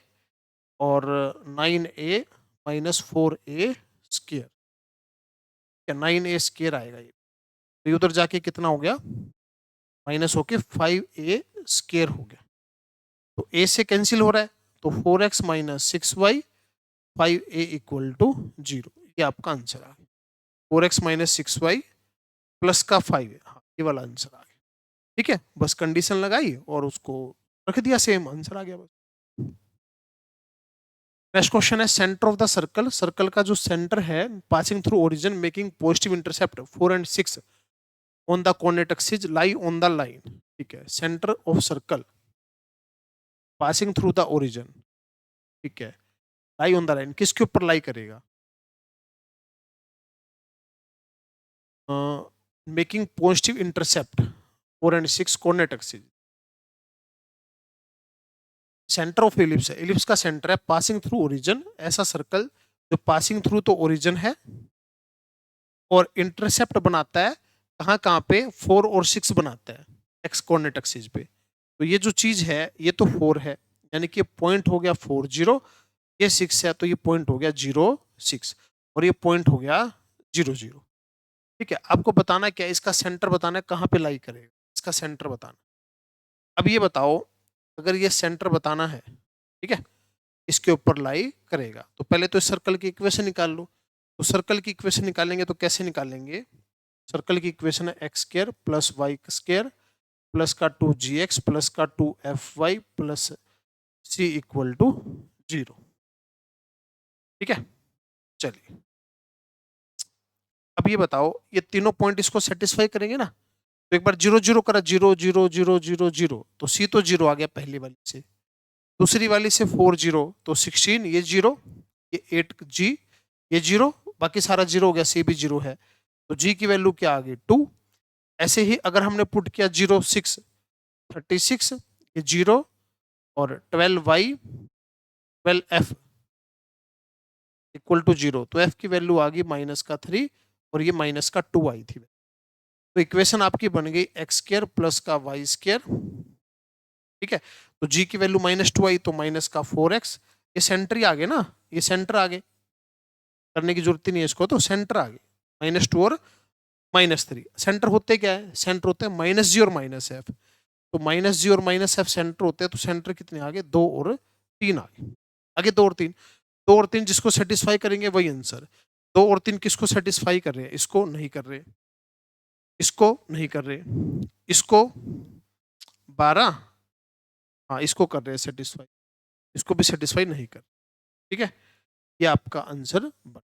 A: और 9a minus 4a square, 9a square आएगा ये, तो ये उधर जाके कितना हो गया, माइनस होके 5a स्क्वायर हो गया। तो a से कैंसिल हो रहा है, तो 4x minus 6y 5a equal to 0, ये आपका आंसर आ गया। 4x माइनस 6y प्लस का 5, हाँ ये वाला आंसर आ गया। ठीक है, बस कंडीशन लगाई और उसको रख दिया, सेम आंसर आ गया बस। नेक्स्ट क्वेश्चन है, centre of the circle, circle का जो सेंटर है passing through origin making positive intercept 4 and 6 on the coordinate axis lie on the line. ठीक है, centre of circle passing through the origin, ठीक है, लाई ऑन द लाइन, किसके ऊपर लाई करेगा, making positive intercept 4 and 6 coordinate axis. Centre of ellipse है, ellipse का centre है पासिंग थ्रू ओरिजिन, ऐसा सर्कल जो पासिंग थ्रू तो ओरिजिन है और इंटरसेप्ट बनाता है कहाँ कहाँ पे, 4 और 6 बनाता है एक्स कोऑर्डिनेट एक्सिस पे। तो ये जो चीज है ये तो 4 है, यानी कि पॉइंट हो गया 4 0, ये 6 है तो ये पॉइंट हो गया 0 6 और ये पॉइंट हो गया 0 0। ठीक है, आपको बताना क्या, इसका सेंटर बताना है कहाँ पे लाई करेगा, इसका सेंटर बताना। अब ये बताओ, अगर ये सेंटर बताना है, ठीक है, इसके ऊपर लाई करेगा, तो पहले तो इस सर्कल की इक्वेशन निकाल लो। तो सर्कल की इक्वेशन निकालेंगे तो कैसे निकालेंगे, सर्कल की इक्वेशन है X square plus Y square plus का 2gx प्लस का 2fy plus c equal to 0। ठीक है, चलिए अब ये बताओ, ये तीनों पॉइंट इसको सेटिस्फाई करेंगे ना, तो एक बार 0 0 करा, 0 0 0 0 0, तो c तो 0 आ गया पहली वाली से, दूसरी वाली से 4 0 तो 16, ये 0, ये 8g ये 0, बाकी सारा 0 हो गया, सी भी 0 है, तो जी की वैल्यू क्या आ गई 2। ऐसे ही अगर हमने पुट किया 0 6 36, ये 0 और 12y 12f इक्वल टू 0, तो f की वैल्यू आ गई -3 और ये -2 आई थी। तो इक्वेशन आपकी बन गई एक्स स्क्र प्लस का वाई स्क्र, ठीक है। तो g की वैल्यू -2 आई तो -4x, ये सेंटर ही आ गए ना, ये सेंटर आ गए, करने की जरूरत ही नहीं है इसको, तो सेंटर आ गए -2 और -3। सेंटर होते क्या है, सेंटर होते हैं -g और -f, तो -g और -f सेंटर होते हैं, तो सेंटर कितने आ गए 2 और 3 आ गए, आगे 2 और 3, 2 और 3 जिसको सेटिस्फाई करेंगे वही आंसर। 2 और 3 किसको सेटिस्फाई कर रहे हैं, इसको नहीं कर रहे, इसको नहीं कर रहे, इसको 12, हाँ इसको कर रहे हैं सेटिस्फाई, इसको भी सेटिस्फाई नहीं कर, ठीक है। ये आपका आंसर बन,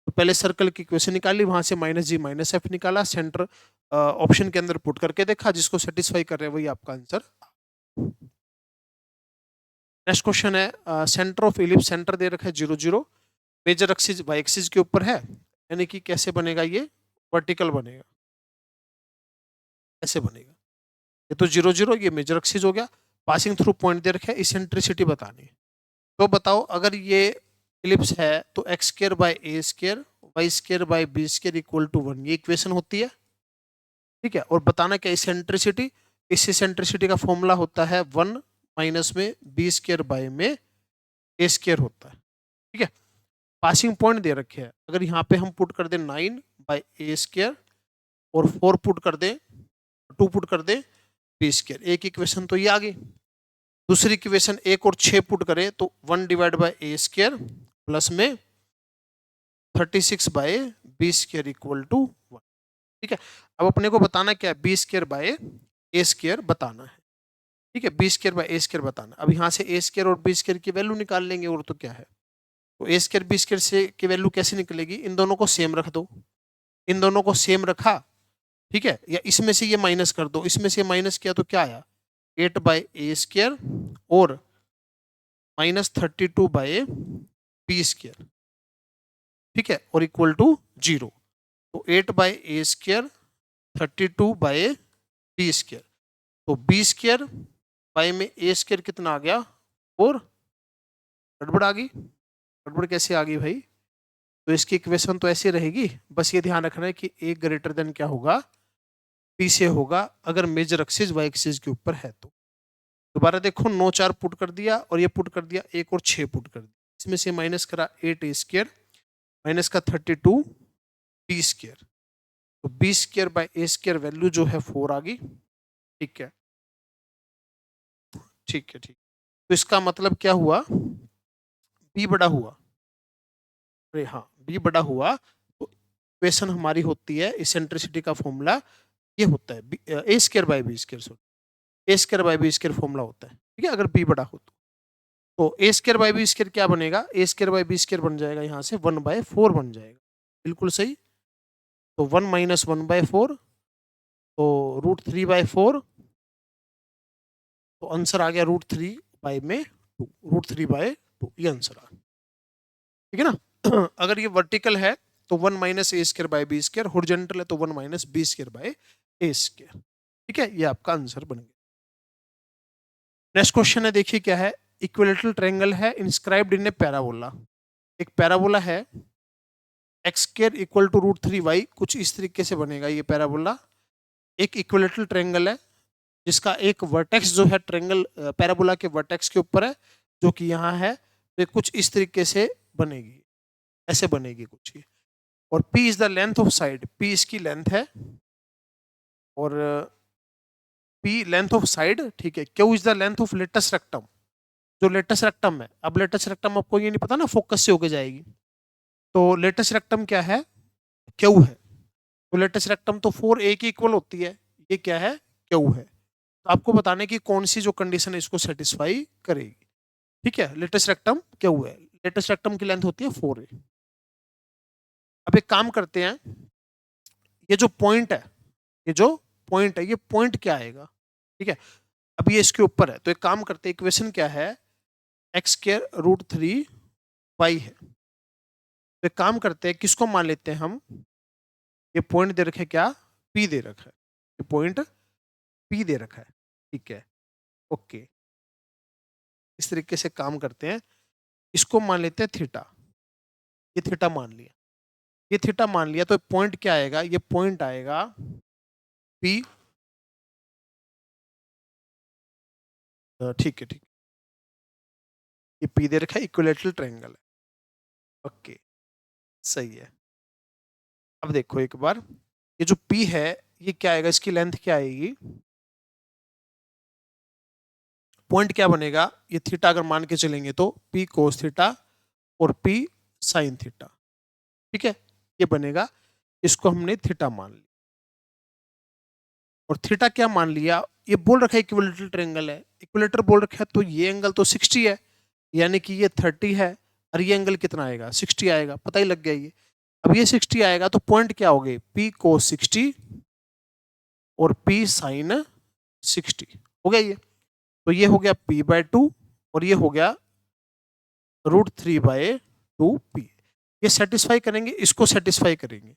A: तो पहले सर्कल की इक्वेशन निकाली, वहां से -g -f निकाला, सेंटर ऑप्शन के अंदर पुट करके देखा, जिसको सेटिस्फाई कर रहे हैं वही आपका आंसर। नेक्स्ट क्वेश्चन है सेंटर ऑफ इलिप्स, सेंटर दे रखा है 0 0, मेजर एक्सिस वाई एक्सिस के ऊपर है, यानी कि कैसे बनेगा, ये वर्टिकल बनेगा, ऐसे बनेगा, ये तो 0 0, ये मेजर एक्सिस हो गया, पासिंग थ्रू पॉइंट दे रखा है, इसेंट्रिसिटी बतानी है। तो बताओ अगर ये इलिप्स है तो X square by A square Y square by B square equal to 1, ये इक्वेशन होती है, ठीक है। और बताना क्या इसेंट्रिसिटी, इस इसेंट्रिसिटी का फॉर्मूला होता है 1 माइनस में बी स्क्र बाय में ए स्क्र होता है, ठीक है। पासिंग पॉइंट दे रखे हैं, अगर यहाँ पे हम पुट कर दें 9 बाय ए स्क्र और 4 पुट कर दें, 2 पुट कर दें बी स्क्र, एक इक्वेशन तो ये आ गई। दूसरी इक्वेशन 1 और 6 पुट करें तो 1 divide by A square plus में 36 by B square equal to 1, ठीक है। अब अपने को बताना क्या है, B square by A square बताना है, ठीक है, B square by A square बताना। अब यहाँ से ए स्क्र और बी स्क्र की वैल्यू निकाल लेंगे, और तो क्या है, तो ए स्क्र बी स्क्र से की वैल्यू कैसे निकलेगी, इन दोनों को सेम रख दो, इन दोनों को सेम रखा, ठीक है, या इसमें से ये माइनस कर दो, इसमें से माइनस किया तो क्या आया 8 बाय ए स्क्र और -32 बाय बी स्क्र, ठीक है, और इक्वल टू 0, तो 8 bye A square 32 bye B square, तो बी स्क्र बाय में ए स्क्र कितना आ गया 4, गड़बड़ आ गई, गड़बड़ कैसे आ गई भाई, तो इसकी इक्वेशन तो ऐसे रहेगी, बस ये ध्यान रखना है कि ए ग्रेटर देन क्या होगा, बी से होगा, अगर मेजर एक्सिस वाई एक्सिस के ऊपर है तो। दोबारा देखो 9 4 पुट कर दिया और ये पुट कर दिया 1 और 6 पुट कर दिया, इसमें से माइनस करा 8 ए स्क्र माइनस का 32 बी स्क्र, तो B square by A square value जो है 4 आ गई, ठीक है, ठीक है, ठीक। तो इसका मतलब क्या हुआ, बी बड़ा हुआ, अरे हाँ बी बड़ा हुआ, तो इक्वेशन हमारी होती है इसेंट्रिसिटी का फॉर्मूला ये होता है a square by B square, sorry a square by B square formula होता है, ठीक है, अगर बी बड़ा हो तो a square by B square क्या बनेगा, a square by B square बन जाएगा यहाँ से 1/4 बन जाएगा, बिल्कुल सही। तो 1 माइनस 1/4, तो √3/4, तो आंसर आ गया √3 बाय में 2, √3/2, ये आंसर आ, ठीक है ना। अगर ये वर्टिकल है तो 1 minus A square by B square, horizontal है तो 1 minus B square by A square, ठीक है, ये आपका आंसर बन गया। नेक्स्ट क्वेश्चन है, देखिए क्या है, इक्विलेटरल ट्रायंगल है इंस्क्राइब्ड इन ए पैराबोला, एक पैराबोला है X square equal to √3y, कुछ इस तरीके से बनेगा ये पैराबोला। एक इक्विलेटरल ट्रायंगल है जिसका एक वर्टेक्स जो है ट्रायंगल पैराबोला के वर्टेक्स के ऊपर है, जो कि यहाँ है, तो कुछ इस तरीके से बनेगी, ऐसे बनेगी कुछ ये, और p is the length of side, p इसकी लेंथ है, और p लेंथ ऑफ साइड, ठीक है, q is the length of latus rectum, जो लेटस रेक्टम है, अब लेटस रेक्टम आपको ये नहीं पता ना, फोकस से होके जाएगी, तो लेटस रेक्टम क्या है, क्यू है, तो लेटस रेक्टम तो 4a की इक्वल होती है, ये क्या है क्यू है, तो आपको बताने की कौन सी जो कंडीशन है इसको सेटिस्फाई करेगी, ठीक है, लेटस रेक्टम क्यू है, लेटस रेक्टम की लेंथ होती है 4a। अब एक काम करते हैं, ये जो पॉइंट है, ये जो पॉइंट है, ये पॉइंट क्या आएगा, ठीक है, अब ये इसके ऊपर है, तो एक काम करते हैं, इक्वेशन क्या है, एक्स स्क्वायर √3y है, तो एक काम करते हैं, किसको मान लेते हैं हम, ये पॉइंट दे रखे क्या, पी दे रखा है, ये पॉइंट पी दे रखा है, ठीक है, ओके। इस तरीके से काम करते हैं, इसको मान लेते हैं थीटा, ये थीटा मान लिया, ये थीटा मान लिया, तो पॉइंट क्या आएगा, ये पॉइंट आएगा पी, ठीक है, ठीक, ये पी दे रखा है, इक्विलेटरल ट्रायंगल है, ओके, सही है। अब देखो एक बार, ये जो पी है ये क्या आएगा, इसकी लेंथ क्या आएगी, पॉइंट क्या बनेगा, ये थीटा अगर मान के चलेंगे तो पी कोस थीटा और पी साइन थीटा, ठीक है, ये बनेगा, इसको हमने थीटा मान लिया, और थीटा क्या मान लिया, ये बोल रखा है इक्विलेटरल ट्रायंगल है, इक्विलेटर बोल रखा है, तो ये एंगल तो 60 है, यानी कि ये 30 है, और ये एंगल कितना आएगा, 60 आएगा, पता ही लग गया ये। अब ये 60 आएगा तो पॉइंट क्या हो गए, पी कोस 60 और पी साइन 60, हो गया ये, तो ये हो गया p/2 और ये हो गया √3/2p। ये सेटिस्फाई करेंगे, इसको सेटिस्फाई करेंगे,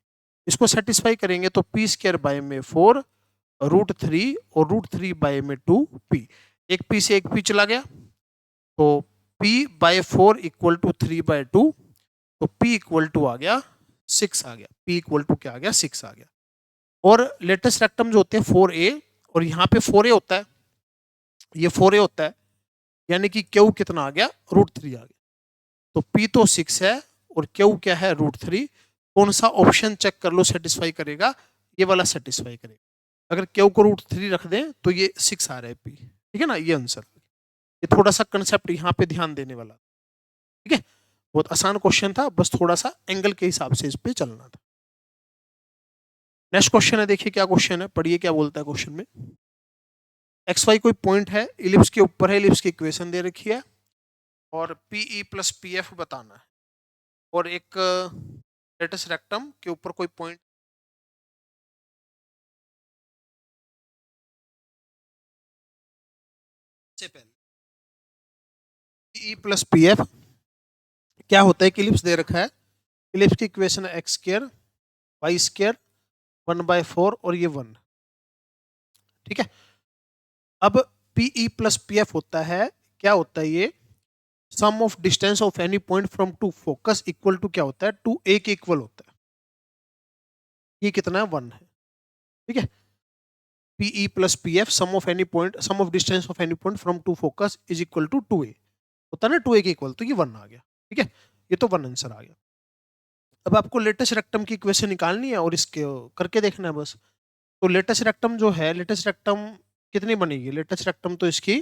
A: इसको सेटिस्फाई करेंगे तो p²/4 √3 और √3/2p, एक p से एक p चला गया, तो p/4 इक्वल टू 3/2, तो p इक्वल टू आ गया 6 आ गया, p इक्वल टू क्या आ गया, 6 आ गया। और लेटेस्ट रेक्टम जो होते हैं 4a, और यहाँ पे 4a होता है, ये 4a होता है, यानी कि क्यू कितना आ गया, √3 आ गया, तो p तो 6 है और क्यू क्या है, √3। कौन सा ऑप्शन चेक कर लो सेटिस्फाई करेगा, ये वाला सेटिस्फाई करेगा, अगर क्यू को √3 रख दें तो ये 6 आ रहा है p, ठीक है ना, ये आंसर। ये थोड़ा सा कंसेप्ट यहाँ पे ध्यान देने वाला, ठीक है, बहुत आसान क्वेश्चन था, बस थोड़ा सा एंगल के हिसाब से इस पे चलना था। नेक्स्ट क्वेश्चन है, देखिए क्या क्वेश्चन है, पढ़िए क्या बोलता है क्वेश्चन में। एक्स वाई कोई पॉइंट है, इलिप्स के ऊपर है, इलिप्स की इक्वेशन दे रखी है, और पीई प्लस पी एफ बताना है, और एक लेटस रेक्टम के ऊपर कोई पॉइंट से पहले पीई प्लस पी एफ क्या होता है कि इलिप्स दे रखा है, इलिप्स की इक्वेशन है x² y² 1/4 और ये 1, ठीक है। अब पीई प्लस पी एफ होता है, क्या होता है ये, sum of distance of any point from two focus equal to क्या होता है, टू ए के इक्वल होता है, ये कितना है, 1 है, ठीक है। PE plus P F sum of any point, sum of distance of any point from two focus is equal to 2a, होता है ना 2a के इक्वल, तो ये 1 आ गया, ठीक है, ये तो 1 आंसर आ गया। अब आपको लेटेस्ट रेक्टम की इक्वेशन निकालनी है और इसके करके देखना है बस। तो लेटेस्ट रेक्टम जो है, लेटेस्ट रेक्टम कितनी बनेगी, लेटेस्ट रेक्टम तो इसकी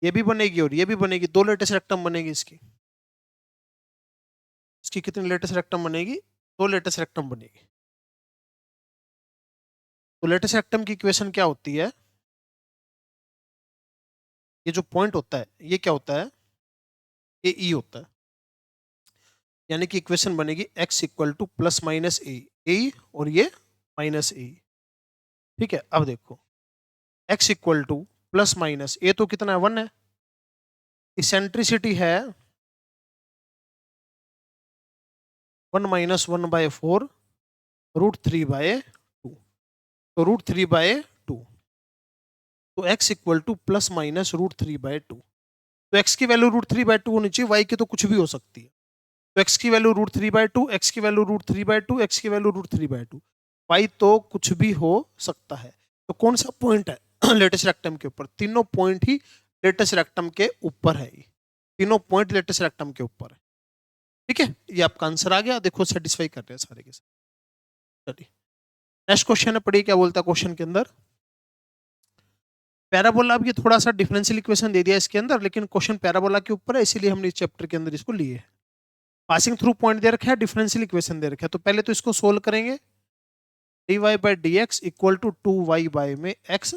A: ये भी बनेगी और ये भी बनेगी, दो लेटेस्ट रेक्टम बनेगी इसकी, इसकी कितनी लेटेस्ट रेक्टम बनेगी, दो लेटेस्ट रेक्टम बनेगी। तो लेटेस्ट रेक्टम की इक्वेशन क्या होती है, ये जो पॉइंट होता है ये क्या होता है, ये ई होता है, यानी कि इक्वेशन बनेगी x equal to plus minus a, और ये माइनस ए, ठीक है। अब देखो x equal to plus minus a तो कितना है, 1 है, इसेंट्रिसिटी है 1 - 1/4 √3/2, तो √3/2, तो x equal to plus minus √3/2, तो x की वैल्यू √3/2 होनी चाहिए, y की तो कुछ भी हो सकती है, तो x की वैल्यू √3/2, x की वैल्यू √3/2, x की वैल्यू √3/2, y तो कुछ भी हो सकता है। तो कौन सा पॉइंट है लेटेस्ट रेक्टम के ऊपर, तीनों पॉइंट ही लेटेस्ट रेक्टम के ऊपर है, ये तीनों पॉइंट लेटेस्ट रेक्टम के ऊपर है, ठीक है, ये आपका आंसर आ गया, देखो सेटिस्फाई कर रहे हैं सारे के सारे। चलिए नेक्स्ट क्वेश्चन है, पढ़िए क्या बोलता है क्वेश्चन के अंदर। पैराबोला, अब ये थोड़ा सा डिफरेंशियल इक्वेशन दे दिया इसके अंदर, लेकिन क्वेश्चन पैराबोला के ऊपर है, इसीलिए हमने इस चैप्टर के अंदर इसको लिए है। पासिंग थ्रू पॉइंट दे रखा है, डिफरेंशियल इक्वेशन दे रखा है, तो पहले तो इसको सोल्व करेंगे, dy/dx इक्वल टू 2y में x,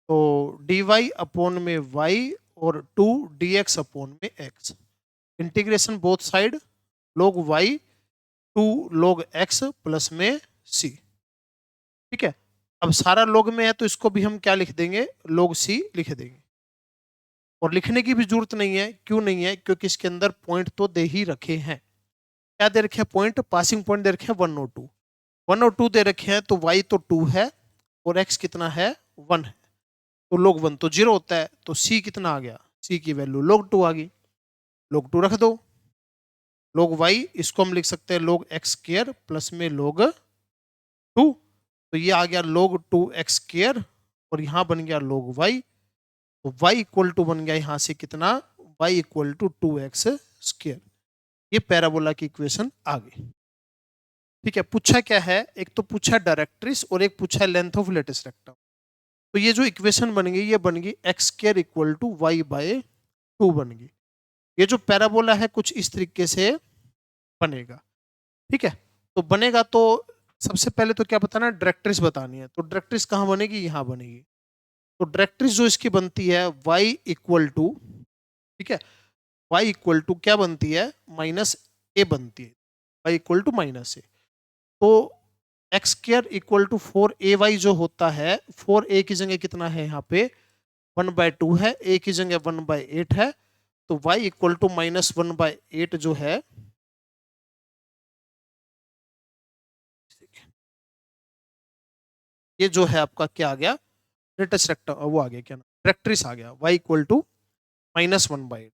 A: तो dy अपॉन में y और 2 dx अपॉन में x, integration both side log y 2 log x plus में c, ठीक है। अब सारा log में है तो इसको भी हम क्या लिख देंगे, log c लिख देंगे, और लिखने की भी जरूरत नहीं है, क्यों नहीं है, क्योंकि इसके अंदर पॉइंट तो दे ही रखे हैं, क्या दे रखे हैं पॉइंट, पासिंग पॉइंट दे रखे हैं 1 और 2, 1 और 2 दे रखे हैं, तो y तो 2 है और x कितना है 1 है, तो log 1 तो 0 होता है, तो c कितना आ गया, c की वैल्यू log 2 आ गई, log 2 रख दो, log y इसको हम लिख सकते हैं log x स्क्वायर प्लस में log 2, तो ये आ गया log 2x स्क्वायर और यहाँ बन गया log y, तो y इक्वल टू बन गया यहाँ से कितना, y equal to 2x square. ये पैराबोला की इक्वेशन आ गई। ठीक है, पूछा क्या है, एक तो पूछा डायरेक्ट्रिस और एक पूछा लेंथ ऑफ लेटिस रेक्टम। तो ये जो इक्वेशन बन गई ये बन गई X square equal to Y by 2 बन गई। ये जो पैराबोला है कुछ इस तरीके से बनेगा। ठीक है, तो बनेगा तो सबसे पहले तो क्या बताना है, डायरेक्ट्रिस बतानी है। तो डायरेक्ट्रिस कहाँ बनेगी, यहाँ बनेगी। तो डायरेक्ट्रिस जो इसकी बनती है y इक्वल टू, ठीक है, y इक्वल टू क्या बनती है, माइनस ए बनती है, y equal to minus a. तो X square equal to 4ay जो होता है, 4a की जगह कितना है यहाँ पे 1/2 है, a की जगह 1/8 है, तो y इक्वल टू माइनस 1/8 जो है, ये जो है आपका क्या आ गया, लेटेस्ट रेक्टर वो आ गया क्या, डायरेक्ट्रिस आ गया, y equal to minus 1/8,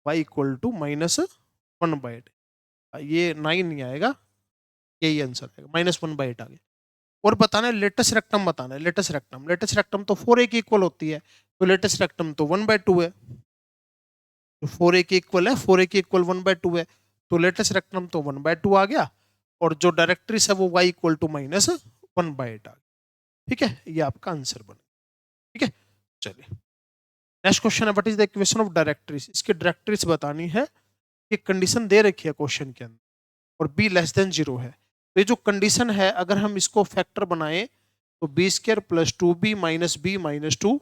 A: y equal to minus 1/8, ये 9 नहीं आएगा, यही आंसर आएगा, -1/8 आ गया। और बताना है लेटेस्ट रेक्टम, बताना है लेटेस्ट रेक्टम, लेटेस्ट रेक्टम तो 4a की इक्वल होती है, तो लेटेस्ट रेक्टम तो 1/2 है, तो 4a की इक्वल है, 4a की इक्वल 1/2 है, तो लेटेस्ट रेक्टम तो 1/2 आ गया, और जो डायरेक्ट्रिस है वो y इक्वल टू माइनस 1/8 आ गया। ठीक है, ये आपका आंसर बने। ठीक है, चलिए नेक्स्ट क्वेश्चन है, what is the equation of directrix. इसकी डायरेक्ट्रिस बतानी है, ये कंडीशन दे रखी है क्वेश्चन के अंदर, और b लेस देन 0 है, तो ये जो कंडीशन है अगर हम इसको फैक्टर बनाए तो B square plus 2b minus B minus 2,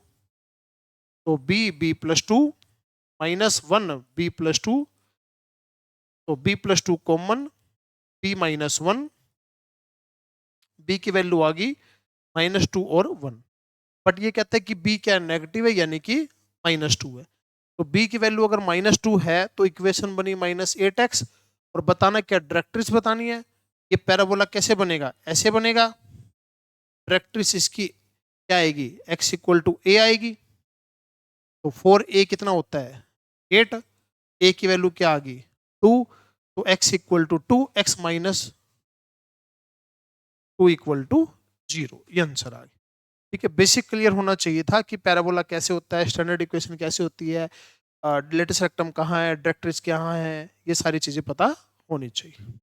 A: तो b plus 2 minus 1 b plus 2, तो b plus 2 common, b minus 1, b की वैल्यू आ गई -2 और 1, बट ये कहते हैं कि b क्या नेगेटिव है, यानी कि -2 है, तो b की वैल्यू अगर -2 है तो इक्वेशन बनी -8x, और बताना क्या, डायरेक्ट्रिस बतानी है। ये पैराबोला कैसे बनेगा, ऐसे बनेगा, डायरेक्ट्रिस इसकी क्या आएगी, x इक्वल टू a आएगी, तो 4a कितना होता है 8, a की वैल्यू क्या आ गई 2, तो x equal to 2, x minus 2 equal to 0, ये आंसर आ गया। ठीक है, बेसिक क्लियर होना चाहिए था कि पैराबोला कैसे होता है, स्टैंडर्ड इक्वेशन कैसे होती है, लेटेस्ट रेक्टम कहाँ है, डायरेक्ट्रिस कहाँ है, ये सारी चीजें पता होनी चाहिए।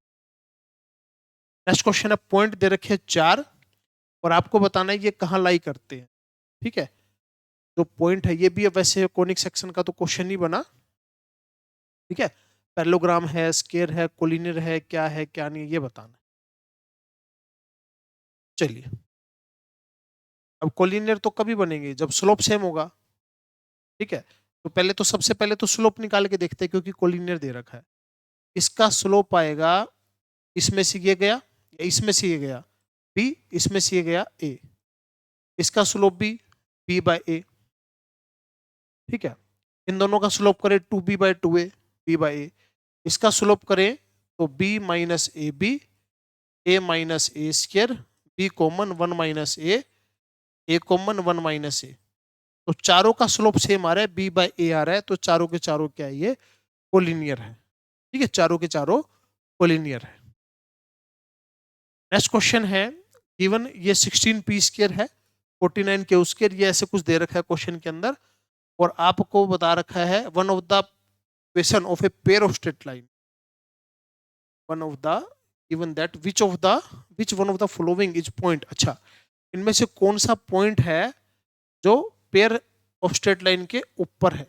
A: नेक्स्ट क्वेश्चन है, पॉइंट दे रखे हैं 4 और आपको बताना है ये कहाँ लाई करते हैं। ठीक है, जो पॉइंट है ये भी वैसे कोनिक सेक्शन का तो क्वेश्चन ही बना। ठीक है, पैरेललोग्राम है, स्केयर है, कोलिनियर है, क्या है क्या नहीं, ये बताना। चलिए, अब कोलिनियर तो कभी बनेंगे जब स्लोप सेम होगा। ठीक है, तो पहले तो सबसे पहले तो स्लोप निकाल के देखते हैं, क्योंकि कोलिनियर दे रखा है। इसका स्लोप आएगा, इसमें से ये गया, या इसमें से ये गया बी, इसमें से ये गया ए, इसका स्लोप भी b/a। ठीक है, इन दोनों का स्लोप करें 2b/2a, b/a, इसका स्लोप करें तो b minus a b, a minus A square, b common 1 minus a common 1 minus a, तो चारों का स्लोप सेम आ रहा है, b/a आ रहा है, तो चारों के चारों क्या है, ये कोलिनियर है। ठीक है, चारों के चारों कोलिनियर है। नेक्स्ट क्वेश्चन है, गिवन ये 16p स्क्वायर है, 49 के स्क्वायर, ये ऐसे कुछ दे रखा है क्वेश्चन के अंदर, और आपको बता रखा है one of the equation of a pair of straight line, one of the given that which one of the following is point. अच्छा, इनमें से कौन सा पॉइंट है जो पेयर ऑफ स्ट्रेट लाइन के ऊपर है।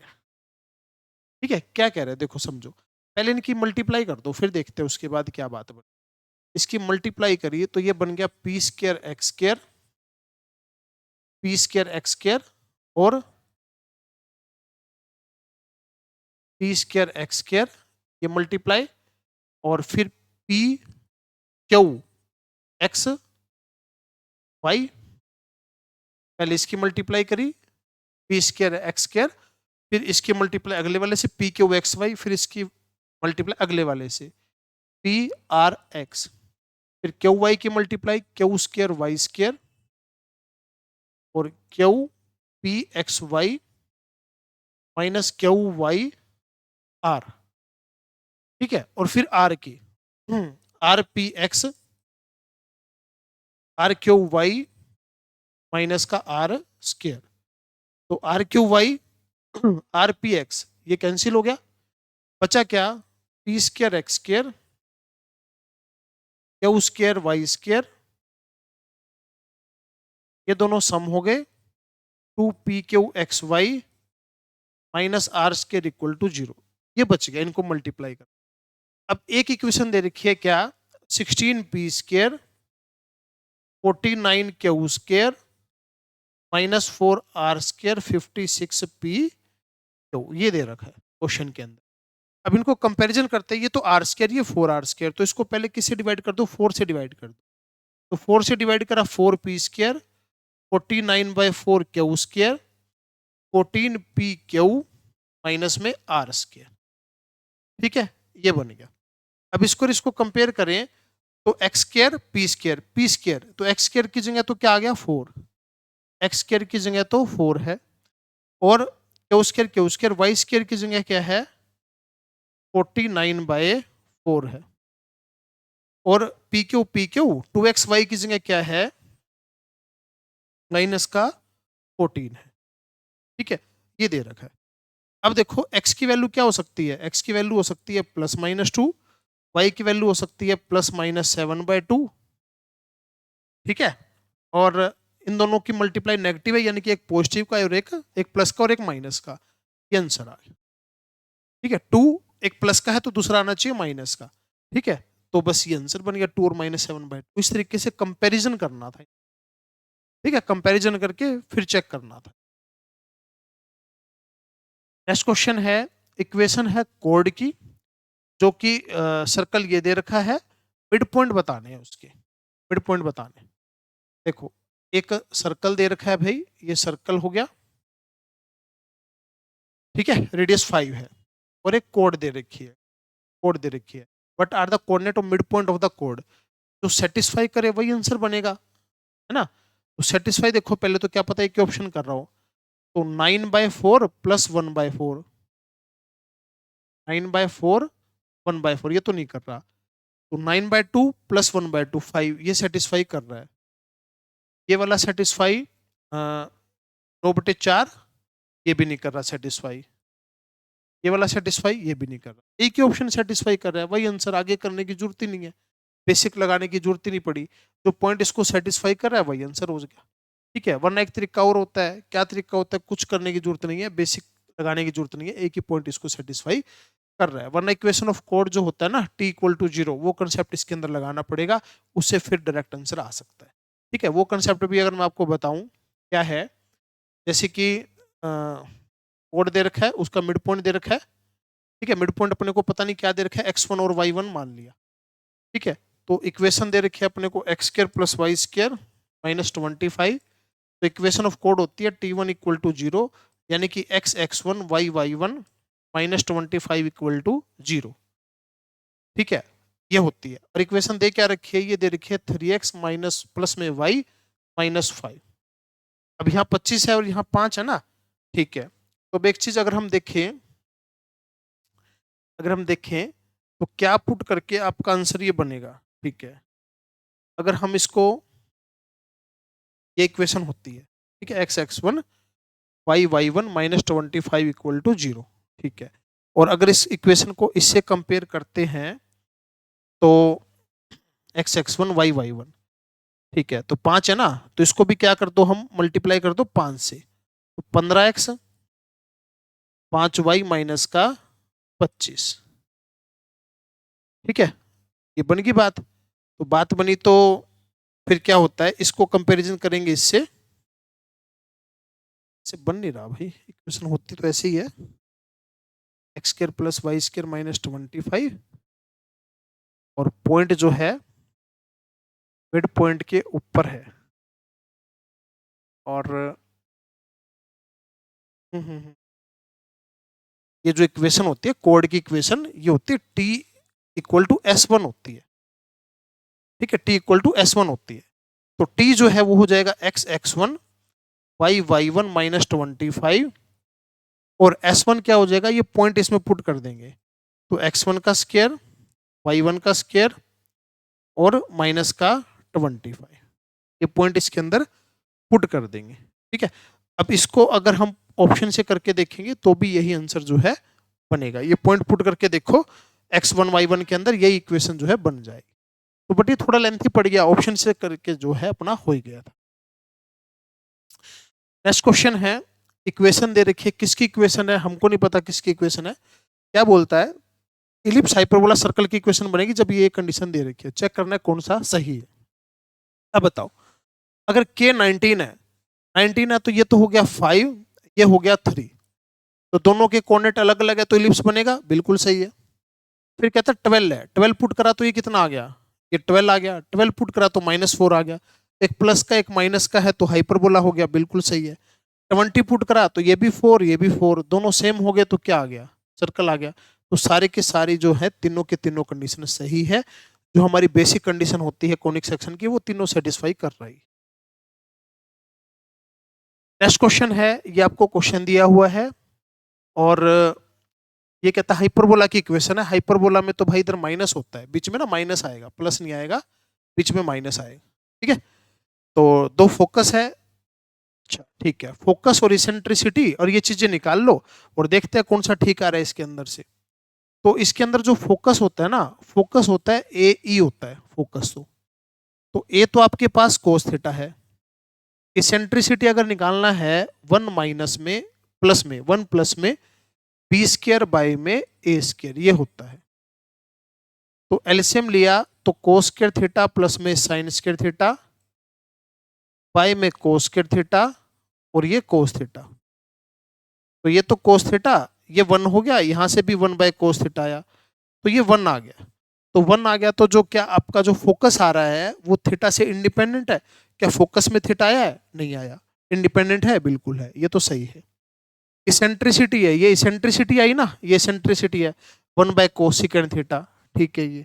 A: ठीक है, क्या कह रहे हैं देखो समझो, पहले इनकी मल्टीप्लाई कर दो, फिर देखते हैं उसके बाद क्या बात बनी। इसकी मल्टीप्लाई करिए तो ये बन गया P square x square, P square x square और पी स्क्र एक्स स्क्र, ये मल्टीप्लाई, और फिर पी क्यू एक्स वाई, पहले इसकी मल्टीप्लाई करी पी स्क्र एक्स स्क्र, फिर इसकी मल्टीप्लाई अगले वाले से पी क्यू एक्स वाई, फिर इसकी मल्टीप्लाई अगले वाले से, पी आर एक्स, फिर क्यू वाई की multiply q square Y square और q p x Y minus q y r, ठीक है, और फिर आर की r p x r q y minus का आर स्क्र, तो r q y r p x ये कैंसिल हो गया, बचा क्या, p square x square q square Y square, ये दोनों सम हो गए, two p Q x Y minus R square equal to 0, ये बच गया, इनको मल्टीप्लाई कर। अब एक इक्वेशन दे रखी है क्या, 16 P square 49 Q square minus 4 R square 56 P Q, ये दे रखा है क्वेश्चन के अंदर। अब इनको कंपैरिजन करते हैं, ये तो आर स्क्र ये 4 आर स्क्र, तो इसको पहले किससे डिवाइड कर दो, 4 से डिवाइड कर दो, तो 4 से डिवाइड करा 4 P square 49/4 Q square 14 P Q minus में आर स्क्र, ठीक है, ये बन गया। अब इसको और इसको कंपेयर करें तो एक्स स्क्र पी स्क्र, तो एक्स स्क्र की जगह तो क्या आ गया 4, एक्स स्क्र की जगह तो 4 है, और क्यू स्क्र वाई स्क्र की जगह क्या है 49/4 है, और पी क्यू 2xy की जगह क्या है माइनस का 14 है, ठीक है, ये दे रखा है। अब देखो x की वैल्यू क्या हो सकती है, x की वैल्यू हो सकती है +-2, y की वैल्यू हो सकती है +-7/2, ठीक है, और इन दोनों की मल्टीप्लाई नेगेटिव है, यानी कि एक पॉजिटिव का और एक प्लस का और एक माइनस का, ये आंसर आ गया, ठीक है, 2 एक प्लस का है तो दूसरा आना चाहिए माइनस का, ठीक है, तो बस ये आंसर बन गया 2 और -7/2, इस तरीके से कंपैरिजन करना था, ठीक है, कंपैरिजन करके फिर चेक करना था। नेक्स्ट क्वेश्चन है, इक्वेशन है कोड की, जो कि सर्कल ये दे रखा है, मिड पॉइंट बताने हैं उसके, मिड पॉइंट बताने। देखो एक सर्कल दे रखा है भाई, ये सर्कल हो गया, ठीक है, रेडियस 5 है, और एक कोड दे रखी है, कोड दे रखी है, but are the coordinate of mid point of the कोड, जो सेटिस्फाई करे वही आंसर बनेगा, है ना, तो सेटिस्फाई देखो पहले तो क्या पता है कि ऑप्शन कर रहा हूं, तो 9/4 + 1/4, 9/4 1/4 ये तो नहीं कर रहा, तो 9/2 + 1/2 5, ये सेटिस्फाई कर रहा है, ये वाला सेटिस्फाई 9/4 ये भी नहीं कर रहा सेटिस्फाई, ये वाला सेटिस्फाई ये भी नहीं कर रहा, एक ही ऑप्शन सेटिस्फाई कर रहा है, वही आंसर, आगे करने की जरूरत ही नहीं है, बेसिक लगाने की जरूरत ही नहीं पड़ी, जो पॉइंट इसको सेटिस्फाई कर रहा है वही आंसर हो गया, ठीक है, वरना एक तरीका और होता है, क्या तरीका होता है, कुछ करने की जरूरत नहीं है, बेसिक लगाने की जरूरत नहीं है, एक ही पॉइंट इसको सेटिस्फाई कर रहा है, वरना इक्वेशन ऑफ कोड जो होता है ना t = 0, वो कंसेप्ट इसके अंदर लगाना पड़ेगा, उससे फिर डायरेक्ट आंसर आ सकता है, ठीक है, वो कंसेप्ट भी अगर मैं आपको बताऊं क्या है, जैसे कि कोड दे रखा है, उसका मिड पॉइंट दे रखा है, ठीक है, मिड पॉइंट अपने को पता नहीं क्या दे रखा है, x1 और y1 मान लिया, ठीक है, तो इक्वेशन दे रखी है अपने को x² + y² -25, तो इक्वेशन ऑफ कोड होती है t1 = 0, यानी कि x(x1) y(y1) -25 = 0, ठीक है, ये होती है, और इक्वेशन दे क्या रखी है, ये दे रखी है 3x माइनस प्लस में y -5, अब यहाँ 25 है और यहाँ 5 है ना, ठीक है, तो अब एक चीज अगर हम देखें तो क्या पुट करके आपका आंसर ये बनेगा, ठीक है, अगर हम इसको, ये इक्वेशन होती है, ठीक है, x(x1) y(y1) -25 = 0, ठीक है, और अगर इस इक्वेशन को इससे कंपेयर करते हैं तो x(x1) y(y1), ठीक है, तो 5 है ना, तो इसको भी क्या कर दो, हम मल्टीप्लाई कर दो 5 से, तो 15x 5y माइनस का 25, ठीक है, ये बन गई बात, तो बात बनी तो फिर क्या होता है, इसको कंपैरिजन करेंगे इससे, इससे बन नहीं रहा भाई, इक्वेशन होती तो ऐसे ही है, x² + y² -25, और पॉइंट जो है मिड पॉइंट के ऊपर है, और ये जो इक्वेशन होती है कोड की इक्वेशन, ये होती है t इक्वल टू S1 होती है, ठीक है, t इक्वल टू S1 होती है। तो t जो है वो हो जाएगा x1 y1 माइनस 25, और S1 क्या हो जाएगा, ये पॉइंट इसमें पुट कर देंगे, तो x1 का स्क्वायर, y1 का स्क्वायर और माइनस का 25, ये पॉइंट इसके अंदर पुट कर देंगे, ठीक है। अब इसको अगर हम ऑप्शन से करके देखेंगे तो भी यही आंसर जो है बनेगा। ये पॉइंट पुट करके देखो, x1 y1 के अंदर यही इक्वेशन जो है बन जाएगी। तो बट ये थोड़ा लेंथी पड़ गया, ऑप्शन से करके जो है अपना हो ही गया था। नेक्स्ट क्वेश्चन है, इक्वेशन दे रखी है, किसकी इक्वेशन है हमको नहीं पता किसकी इक्वेशन है। क्या बोलता है, इलिप्स हाइपरबोला सर्कल की इक्वेशन बनेगी जब ये कंडीशन दे रखी है, चेक करना है कौन सा सही है। अब बताओ, अगर k 19 है, 19 है तो ये तो हो गया 5, ये हो गया 3, तो दोनों के कोऑर्डिनेट अलग अलग है तो इलिप्स बनेगा, बिल्कुल सही है। फिर कहता है 12 है, 12 पुट करा तो ये कितना आ गया, ये 12 आ गया, 12 पुट करा तो -4 आ गया, एक प्लस का एक माइनस का है तो हाइपरबोला हो गया, बिल्कुल सही है। 20 पुट करा तो ये भी 4 ये भी 4, दोनों सेम हो गए तो क्या आ गया, सर्कल आ गया। तो सारे के सारी जो है तीनों के तीनों कंडीशन सही है, जो हमारी बेसिक कंडीशन होती है कोनिक सेक्शन की वो तीनों सेटिस्फाई कर रही है। नेक्स्ट क्वेश्चन है, ये आपको क्वेश्चन दिया हुआ है और ये कहता है हाइपरबोला की इक्वेशन है। हाइपरबोला में तो भाई इधर माइनस होता है, बीच में ना माइनस आएगा, प्लस नहीं आएगा, बीच में माइनस आएगा, ठीक है। तो दो फोकस है, अच्छा ठीक है, फोकस और इसेंट्रिसिटी और ये चीजें निकाल लो और देखते हैं कौन सा ठीक आ रहा है इसके अंदर से। तो इसके अंदर जो फोकस होता है ना, फोकस होता है ए ई होता है फोकस। तो ए तो आपके पास कोस थीटा है, इसेंट्रिसिटी अगर निकालना है 1 माइनस में प्लस में 1 प्लस में बी स्क्र बाई में ए स्क्र, ये होता है। तो एलसीएम लिया तो कोस स्क्र थीटा प्लस में साइन स्क्र थीटा बाई में कोस स्क्र थीटा और ये कोस थीटा। तो ये तो कोस थीटा, ये 1 हो गया, यहां से भी 1 बाय कोस थीटा आया, तो ये 1 आ गया। तो 1 आ गया तो जो क्या आपका जो फोकस आ रहा है वो थीटा से इंडिपेंडेंट है। क्या फोकस में थीटा आया है, नहीं आया, इंडिपेंडेंट है, बिल्कुल है, ये तो सही है। इसेंट्रिसिटी है, ये इसेंट्रिसिटी आई ना, ये इसेंट्रिसिटी है 1 बाय कोसिकेंड थीटा, ठीक है ये।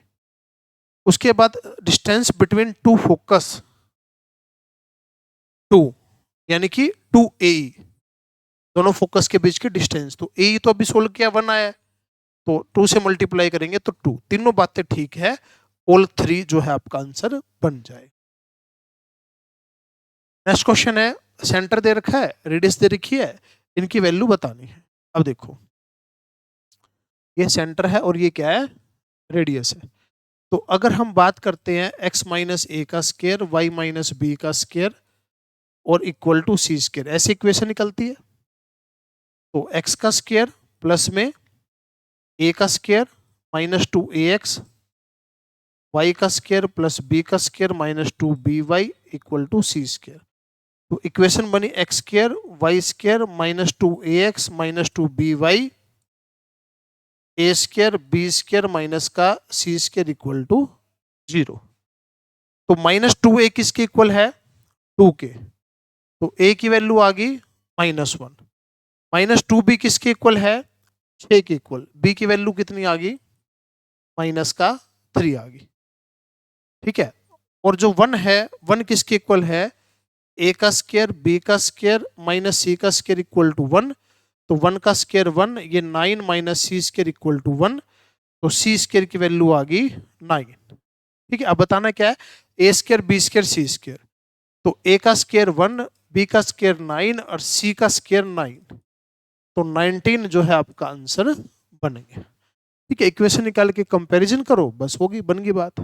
A: उसके बाद डिस्टेंस बिटवीन टू फोकस 2, यानी कि 2 AE, दोनों फोकस के बीच की डिस्टेंस। तो AE तो अभी सोल्व किया 1 आया है, तो 2 से मल्टीप्लाई करेंगे तो 2, तीनों बातें ठीक है, ऑल 3 जो है आपका आंसर बन जाए। नेक्स्ट क्वेश्चन है, सेंटर दे रखा है, रेडियस दे रखी है, इनकी वैल्यू बतानी है। अब देखो, ये सेंटर है और ये क्या है, रेडियस है। तो अगर हम बात करते हैं x माइनस ए का स्क्वायर y माइनस बी का स्क्वायर और इक्वल टू सी स्क्वायर, ऐसी इक्वेशन निकलती है। तो x का स्क्वायर प्लस में a का स्क्वायर माइनस 2ax, y का स्क्वायर प्लस b का square minus 2by equal to C square. तो इक्वेशन बनी x square y square minus 2ax minus 2by A square B square minus का C square equal to 0। तो -2a किसके equal है, 2 के, तो a की वैल्यू आ गई -1। -2b किसके इक्वल है, 6 के इक्वल, b की वैल्यू कितनी आ गई, -3 आ गई, ठीक है। और जो 1 है, 1 किसके इक्वल है, a का स्क्वायर b का स्क्वायर माइनस सी का स्क्वायर इक्वल टू 1। तो 1 का स्क्वायर 1, ये 9 minus C square equal to 1, तो सी स्क्वायर की वैल्यू आ गई 9, ठीक है। अब बताना क्या है, ए स्क्वायर बी स्क्वायर सी स्क्वायर। तो ए का स्क्वायर 1, बी का स्क्वायर 9 और सी का स्क्वायर 9, तो 19 जो है आपका आंसर बनेंगे, ठीक है। इक्वेशन निकाल के कंपैरिजन करो, बस होगी, बन गई बात।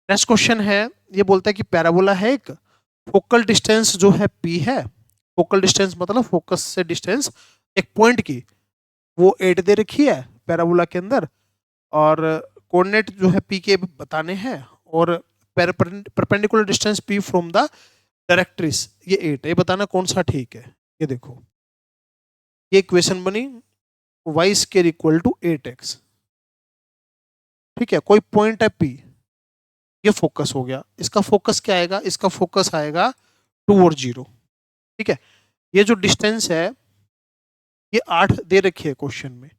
A: नेक्स्ट क्वेश्चन है, ये बोलता है कि पैराबोला है एक, फोकल डिस्टेंस जो है p है, फोकल डिस्टेंस मतलब फोकस से डिस्टेंस एक पॉइंट की, वो 8 दे रखी है पैराबोला के अंदर, और कोऑर्डिनेट जो है p के बताने हैं, और perpendicular distance p from the directrix ये 8 है, ये बताना कौन सा ठीक है। ये देखो, ये इक्वेशन बनी y square equal to 8x, ठीक है। कोई पॉइंट है p, ये फोकस हो गया, इसका फोकस क्या आएगा, इसका फोकस आएगा 2 और 0, ठीक है। ये जो डिस्टेंस है ये 8 दे रखी है क्वेश्चन में।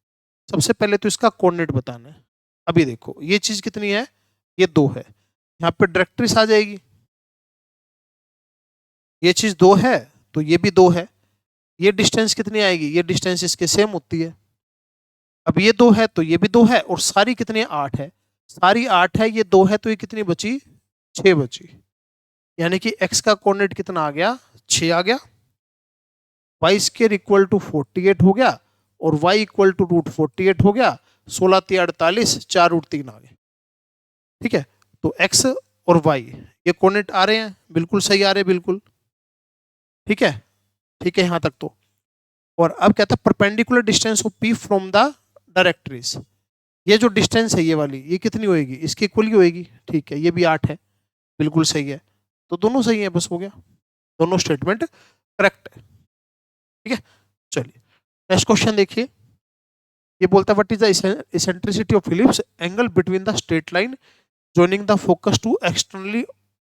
A: सबसे पहले तो इसका कोऑर्डिनेट बताना है। अभी देखो ये चीज कितनी है, ये 2 है, यहाँ पे डायरेक्ट्रिक्स आ जाएगी। ये चीज 2 है तो ये भी 2 है। ये डिस्टेंस कितनी आएगी, ये डिस्टेंस इसके सेम होती है। अब ये 2 है तो ये भी 2 है, और सारी कितनी है, 8 है। सारी 8 है, ये 2 है तो ये कितनी बची, 6 बची। यानी कि x का कोऑर्डिनेट कितना आ गया, 6 आ गया। वाई स्क्वायर इक्वल टू 48 हो गया, और y इक्वल टू रूट 48 हो गया। 16 3 48, 4 रूट 3 आ गए। ठीक है, तो x और y ये कोऑर्डिनेट आ रहे हैं, बिल्कुल सही आ रहे हैं, बिल्कुल ठीक है। ठीक है यहां तक तो। और अब कहता है perpendicular distance of p from the directrix. ये जो डिस्टेंस है ये वाली, ये कितनी होएगी, इसकी इक्वल ही होएगी। ठीक है, ये भी 8 है, बिल्कुल सही है। तो दोनों सही है, बस हो गया, दोनों स्टेटमेंट करेक्ट है। ठीक है, चलिए नेक्स्ट क्वेश्चन देखिए। ये बोलता है what is the eccentricity of ellipse angle between the straight line joining the focus to externally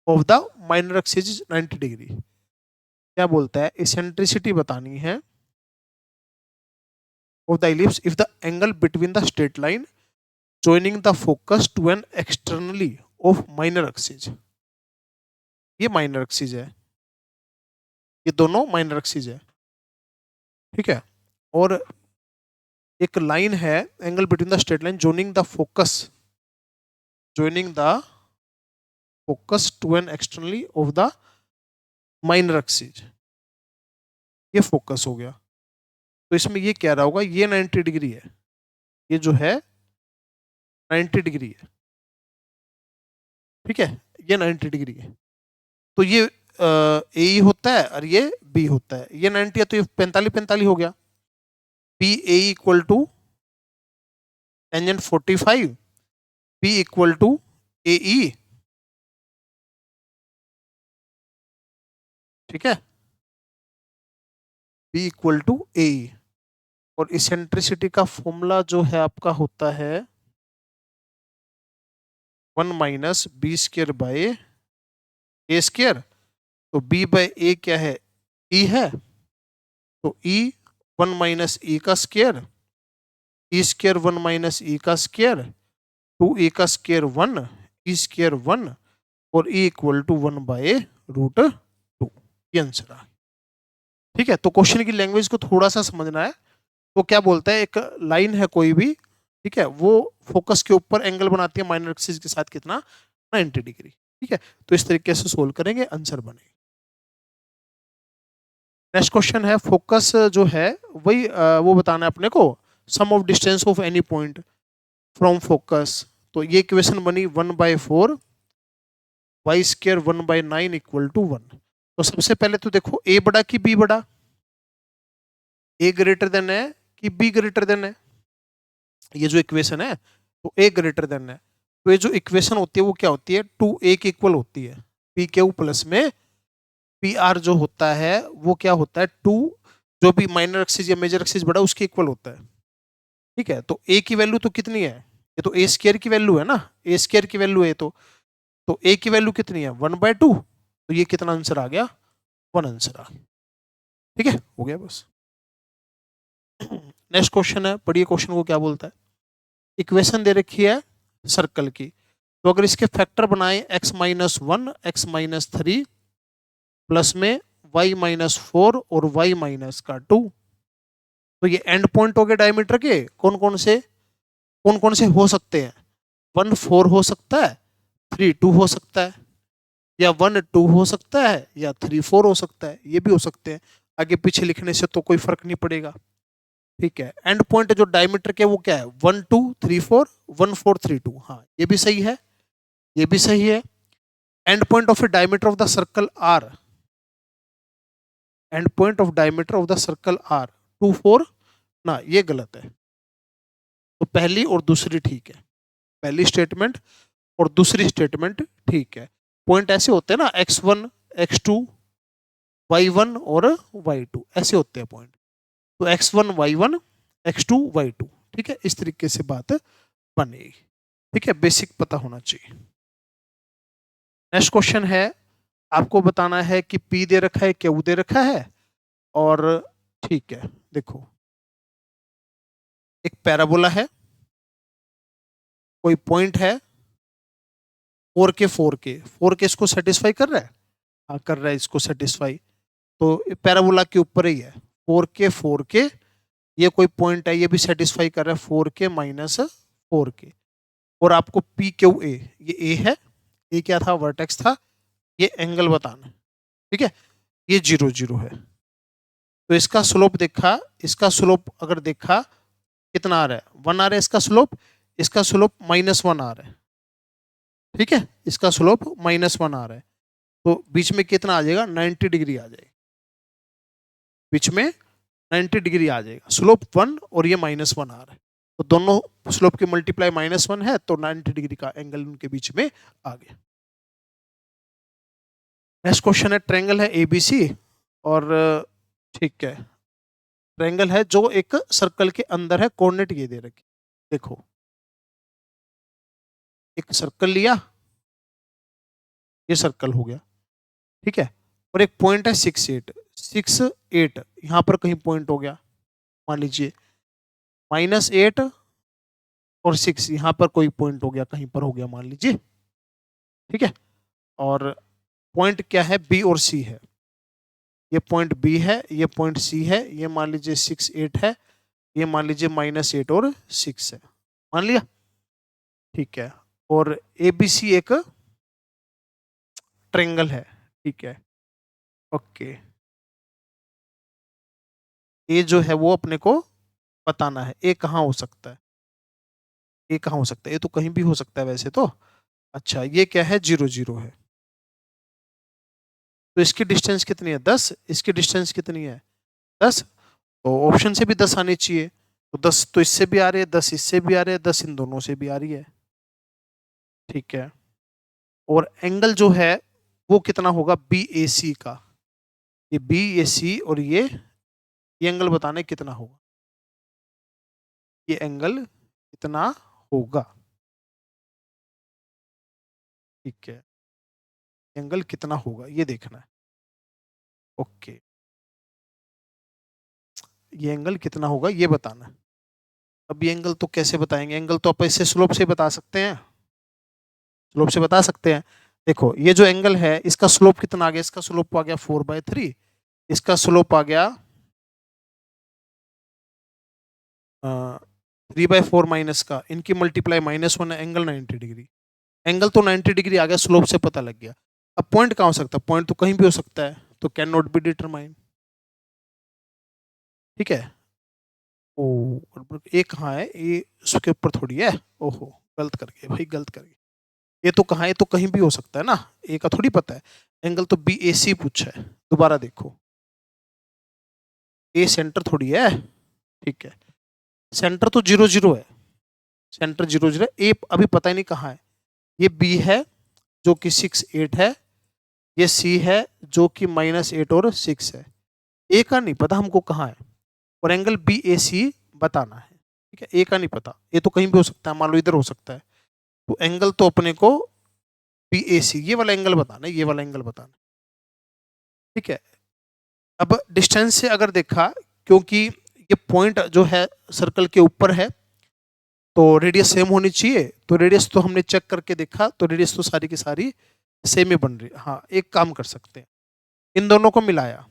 A: of the minor axis is 90 degree. क्या बोलता है, इसेंट्रिसिटी बतानी है of the ellipse if the angle between the straight line joining the focus to an externally of minor axis। ये minor axis है, ये दोनों minor axis है। ठीक है, और एक लाइन है angle between the straight line joining the focus to an externally of the minor axis। ये फोकस हो गया, तो इसमें ये कह रहा होगा ये 90 डिग्री है, ये जो है 90 डिग्री है। ठीक है, ये 90 डिग्री है, तो ये ए होता है और ये बी होता है। ये 90 है तो ये 45 45 हो गया। B a equal to tangent 45, b equal to a e. ठीक है, b equal to a e. और इसेंट्रिसिटी का फॉर्मूला जो है आपका होता है 1 minus B square by A square. तो बी बाय ए क्या है, ई है, तो ई 1 माइनस ई का स्क्र, ई स्क्र 1 माइनस ई का स्क्र, 2 ई का स्क्र 1, ई स्क्र 1, और E equal to 1 by root 2। ये आंसर है। ठीक है, तो क्वेश्चन की लैंग्वेज को थोड़ा सा समझना है। तो क्या बोलता है, एक लाइन है कोई भी, ठीक है, वो फोकस के ऊपर एंगल बनाती है माइनर एक्सिस के साथ कितना, 90 डिग्री। ठीक है, तो इस तरीके से सोल्व करेंगे, आंसर बनेगा। नेक्स्ट क्वेश्चन है, फोकस जो है वही वो बताना है अपने को, sum of distance of any point from focus. तो ये इक्वेशन बनी 1/4 वाई स्क्र 1/9 इक्वल टू 1। तो सबसे पहले तो देखो ए बड़ा कि बी बड़ा, ए ग्रेटर देन है कि बी ग्रेटर देन है। ये जो इक्वेशन है तो ए ग्रेटर देन है, तो ये जो इक्वेशन होती है वो क्या होती है, 2a के इक्वल होती है। पी क्यू प्लस में पी आर जो होता है वो क्या होता है, 2 जो भी माइनर एक्सिस या मेजर एक्सिस बड़ा उसके इक्वल होता है। ठीक है, तो ए की वैल्यू तो कितनी है, ये तो ए स्क्वायर की वैल्यू है ना, ए स्क्वायर की वैल्यू है, तो ए की वैल्यू कितनी है 1/2। तो ये कितना आंसर आ गया, 1 आंसर आ गया। ठीक है, हो गया बस। नेक्स्ट क्वेश्चन है, पढ़िए क्वेश्चन को क्या बोलता है। इक्वेशन दे रखी है सर्कल की, तो अगर इसके फैक्टर बनाए x-1 x-3 प्लस में y-4 और y-2, तो ये एंड पॉइंट हो गए डायमीटर के। कौन कौन से हो सकते हैं, 1 4 हो सकता है, 3 2 हो सकता है, या 1 2 हो सकता है, या 3 4 हो सकता है, ये भी हो सकते हैं। आगे पीछे लिखने से तो कोई फर्क नहीं पड़ेगा। ठीक है, एंड पॉइंट जो डायमीटर के वो क्या है, 1 2 3 4 1 4 3 2। हाँ ये भी सही है, ये भी सही है। End point of a diameter of the circle are, end point of diameter of the circle are 2 4 ना, ये गलत है। तो पहली और दूसरी ठीक है, पहली स्टेटमेंट और दूसरी स्टेटमेंट ठीक है। पॉइंट ऐसे होते हैं ना, x1 x2 y1 और y2 ऐसे होते हैं पॉइंट। तो x1 y1 x2 y2, ठीक है, इस तरीके से बात बनेगी। ठीक है, बेसिक पता होना चाहिए। नेक्स्ट क्वेश्चन है, आपको बताना है कि P दे रखा है, Q दे रखा है, और ठीक है देखो एक पैराबोला है, कोई पॉइंट है 4 के इसको सेटिस्फाई कर रहा है, हाँ कर रहा है इसको सेटिस्फाई, तो पैराबोला के ऊपर ही है 4 के ये कोई पॉइंट है, ये भी सेटिस्फाई कर रहा है 4 के - 4 के, और आपको पी क्यू ए, ये ए है, ये क्या था वर्टेक्स था, ये एंगल बताना, ठीक है, ये 0 0 है, तो इसका स्लोप देखा, इसका स्लोप अगर देखा कितना आ रहा है 1 आ रहा है इसका स्लोप -1 आ रहा है, ठीक है, इसका स्लोप -1 आ रहा है, तो बीच में कितना आ जाएगा 90 डिग्री आ जाएगा, बीच में 90 डिग्री आ जाएगा, स्लोप 1 और ये -1 आ रहा है, तो दोनों स्लोप की मल्टीप्लाई -1 है, तो 90 डिग्री का एंगल उनके बीच में आ गया। नेक्स्ट क्वेश्चन है, ट्रायंगल है एबीसी और ठीक है, ट्रायंगल है जो एक सर्कल के अंदर है, कोऑर्डिनेट ये दे रखी, देखो एक सर्कल लिया, ये सर्कल हो गया, ठीक है, और एक पॉइंट है 6 8 यहां पर कहीं पॉइंट हो गया, मान लीजिए -8 और 6 यहां पर कोई पॉइंट हो गया, कहीं पर हो गया मान लीजिए, ठीक है, और पॉइंट क्या है बी और सी है, ये पॉइंट बी है, ये पॉइंट सी है, ये मान लीजिए 6 8 है, ये मान लीजिए -8 और 6 है, मान लिया, ठीक है, और ए बी सी एक ट्रायंगल है, ठीक है, ओके, ये जो है वो अपने को बताना है, ए कहाँ हो सकता है, ये कहाँ हो सकता है, ये तो कहीं भी हो सकता है वैसे तो, अच्छा ये क्या है 0 0 है, तो इसकी डिस्टेंस कितनी है 10, इसकी डिस्टेंस कितनी है 10, तो ऑप्शन से भी 10 आनी चाहिए, तो 10 तो इससे भी आ रही है, 10 इससे भी आ रही है, 10 इन दोनों से भी आ रही है, ठीक है, और एंगल जो है वो कितना होगा बी ए सी का, ये बी ए सी और ये एंगल बताने कितना होगा, ये एंगल कितना होगा, ठीक है, एंगल कितना होगा ये देखना है, ओके, ये एंगल कितना होगा ये बताना है, अब ये एंगल तो कैसे बताएंगे, एंगल तो आप ऐसे स्लोप से बता सकते हैं, स्लोप से बता सकते हैं, देखो ये जो एंगल है इसका स्लोप कितना आ गया, इसका स्लोप आ गया 4/3, इसका स्लोप आ गया 3/4 माइनस का, इनकी मल्टीप्लाई -1 है, एंगल 90 डिग्री, एंगल तो 90 डिग्री आ गया, स्लोप से पता लग गया, अब पॉइंट कहाँ हो सकता है, पॉइंट तो कहीं भी हो सकता है, तो कैन नॉट बी डिटरमाइन, ठीक है, ओ ये कहाँ है, ये उसके ऊपर थोड़ी है, ओहो गलत कर गए भाई, गलत कर गए, ये तो कहाँ, ये तो कहीं भी हो सकता है ना, ए का थोड़ी पता है, एंगल तो बी ए सी पूछा है, दोबारा देखो, ए सेंटर थोड़ी है, ठीक है, सेंटर तो 0 0 है, सेंटर 0 0 है, ए अभी पता ही नहीं कहाँ है, ये बी है जो कि 6 8 है, ये सी है जो कि -8 और 6 है, ए का नहीं पता हमको कहाँ है, और एंगल बी ए सी बताना है, ठीक है, ए का नहीं पता, ये तो कहीं भी हो सकता है, मान लो इधर हो सकता है, तो एंगल तो अपने को बी ए सी ये वाला एंगल बताना है, ये वाला एंगल बताना है, ठीक है, अब डिस्टेंस से अगर देखा, क्योंकि ये पॉइंट जो है सर्कल के ऊपर है, तो रेडियस सेम होनी चाहिए, तो रेडियस तो हमने चेक करके देखा, तो रेडियस तो सारी की सारी सेम ही बन रही है, हाँ एक काम कर सकते हैं, इन दोनों को मिलाया,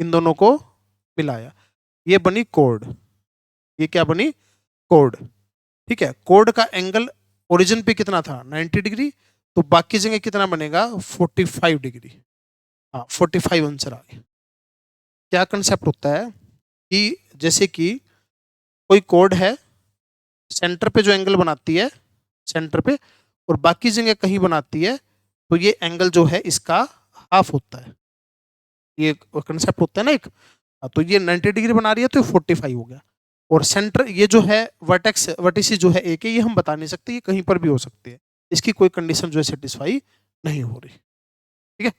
A: इन दोनों को मिलाया, ये बनी कोड, ये क्या बनी कोड, ठीक है, कोड का एंगल ओरिजिन पे कितना था 90 डिग्री, तो बाकी जगह कितना बनेगा 45 डिग्री, हाँ 45 आंसर आ गया, क्या कंसेप्ट होता है कि जैसे कि कोई कोड है, सेंटर पे जो एंगल बनाती है सेंटर पे, और बाकी जगह कहीं बनाती है, तो ये एंगल जो है इसका हाफ होता है, ये कंसेप्ट होता है ना एक, तो ये 90 डिग्री बना रही है तो 45 हो गया, और सेंटर ये जो है वर्टेक्स वर्टिसी जो है एक, ये हम बता नहीं सकते, ये कहीं पर भी हो सकती है, इसकी कोई कंडीशन जो है सेटिस्फाई नहीं हो रही, ठीक है,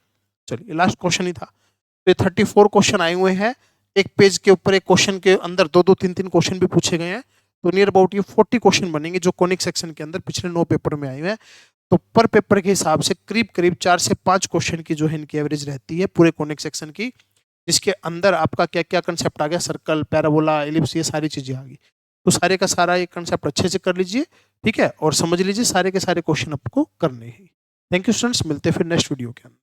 A: चलिए लास्ट क्वेश्चन ही था, तो ये 34 क्वेश्चन आए हुए हैं, एक पेज के ऊपर एक क्वेश्चन के अंदर 2 2 3 3 क्वेश्चन भी पूछे गए हैं, तो नियर अबाउट ये 40 क्वेश्चन बनेंगे जो कोनिक सेक्शन के अंदर पिछले 9 पेपर में आए हुए हैं, तो पर पेपर के हिसाब से करीब करीब 4 से 5 क्वेश्चन की जो है इनकी एवरेज रहती है पूरे कोनिक सेक्शन की, जिसके अंदर आपका क्या क्या कंसेप्ट आ गया, सर्कल पैराबोला एलिप्स ये सारी चीजें आ गई, तो सारे का सारा ये कंसेप्ट अच्छे से कर लीजिए, ठीक है, और समझ लीजिए सारे के सारे क्वेश्चन आपको करने हैं। थैंक यू स्टूडेंट्स, मिलते हैं फिर नेक्स्ट वीडियो के अंदर।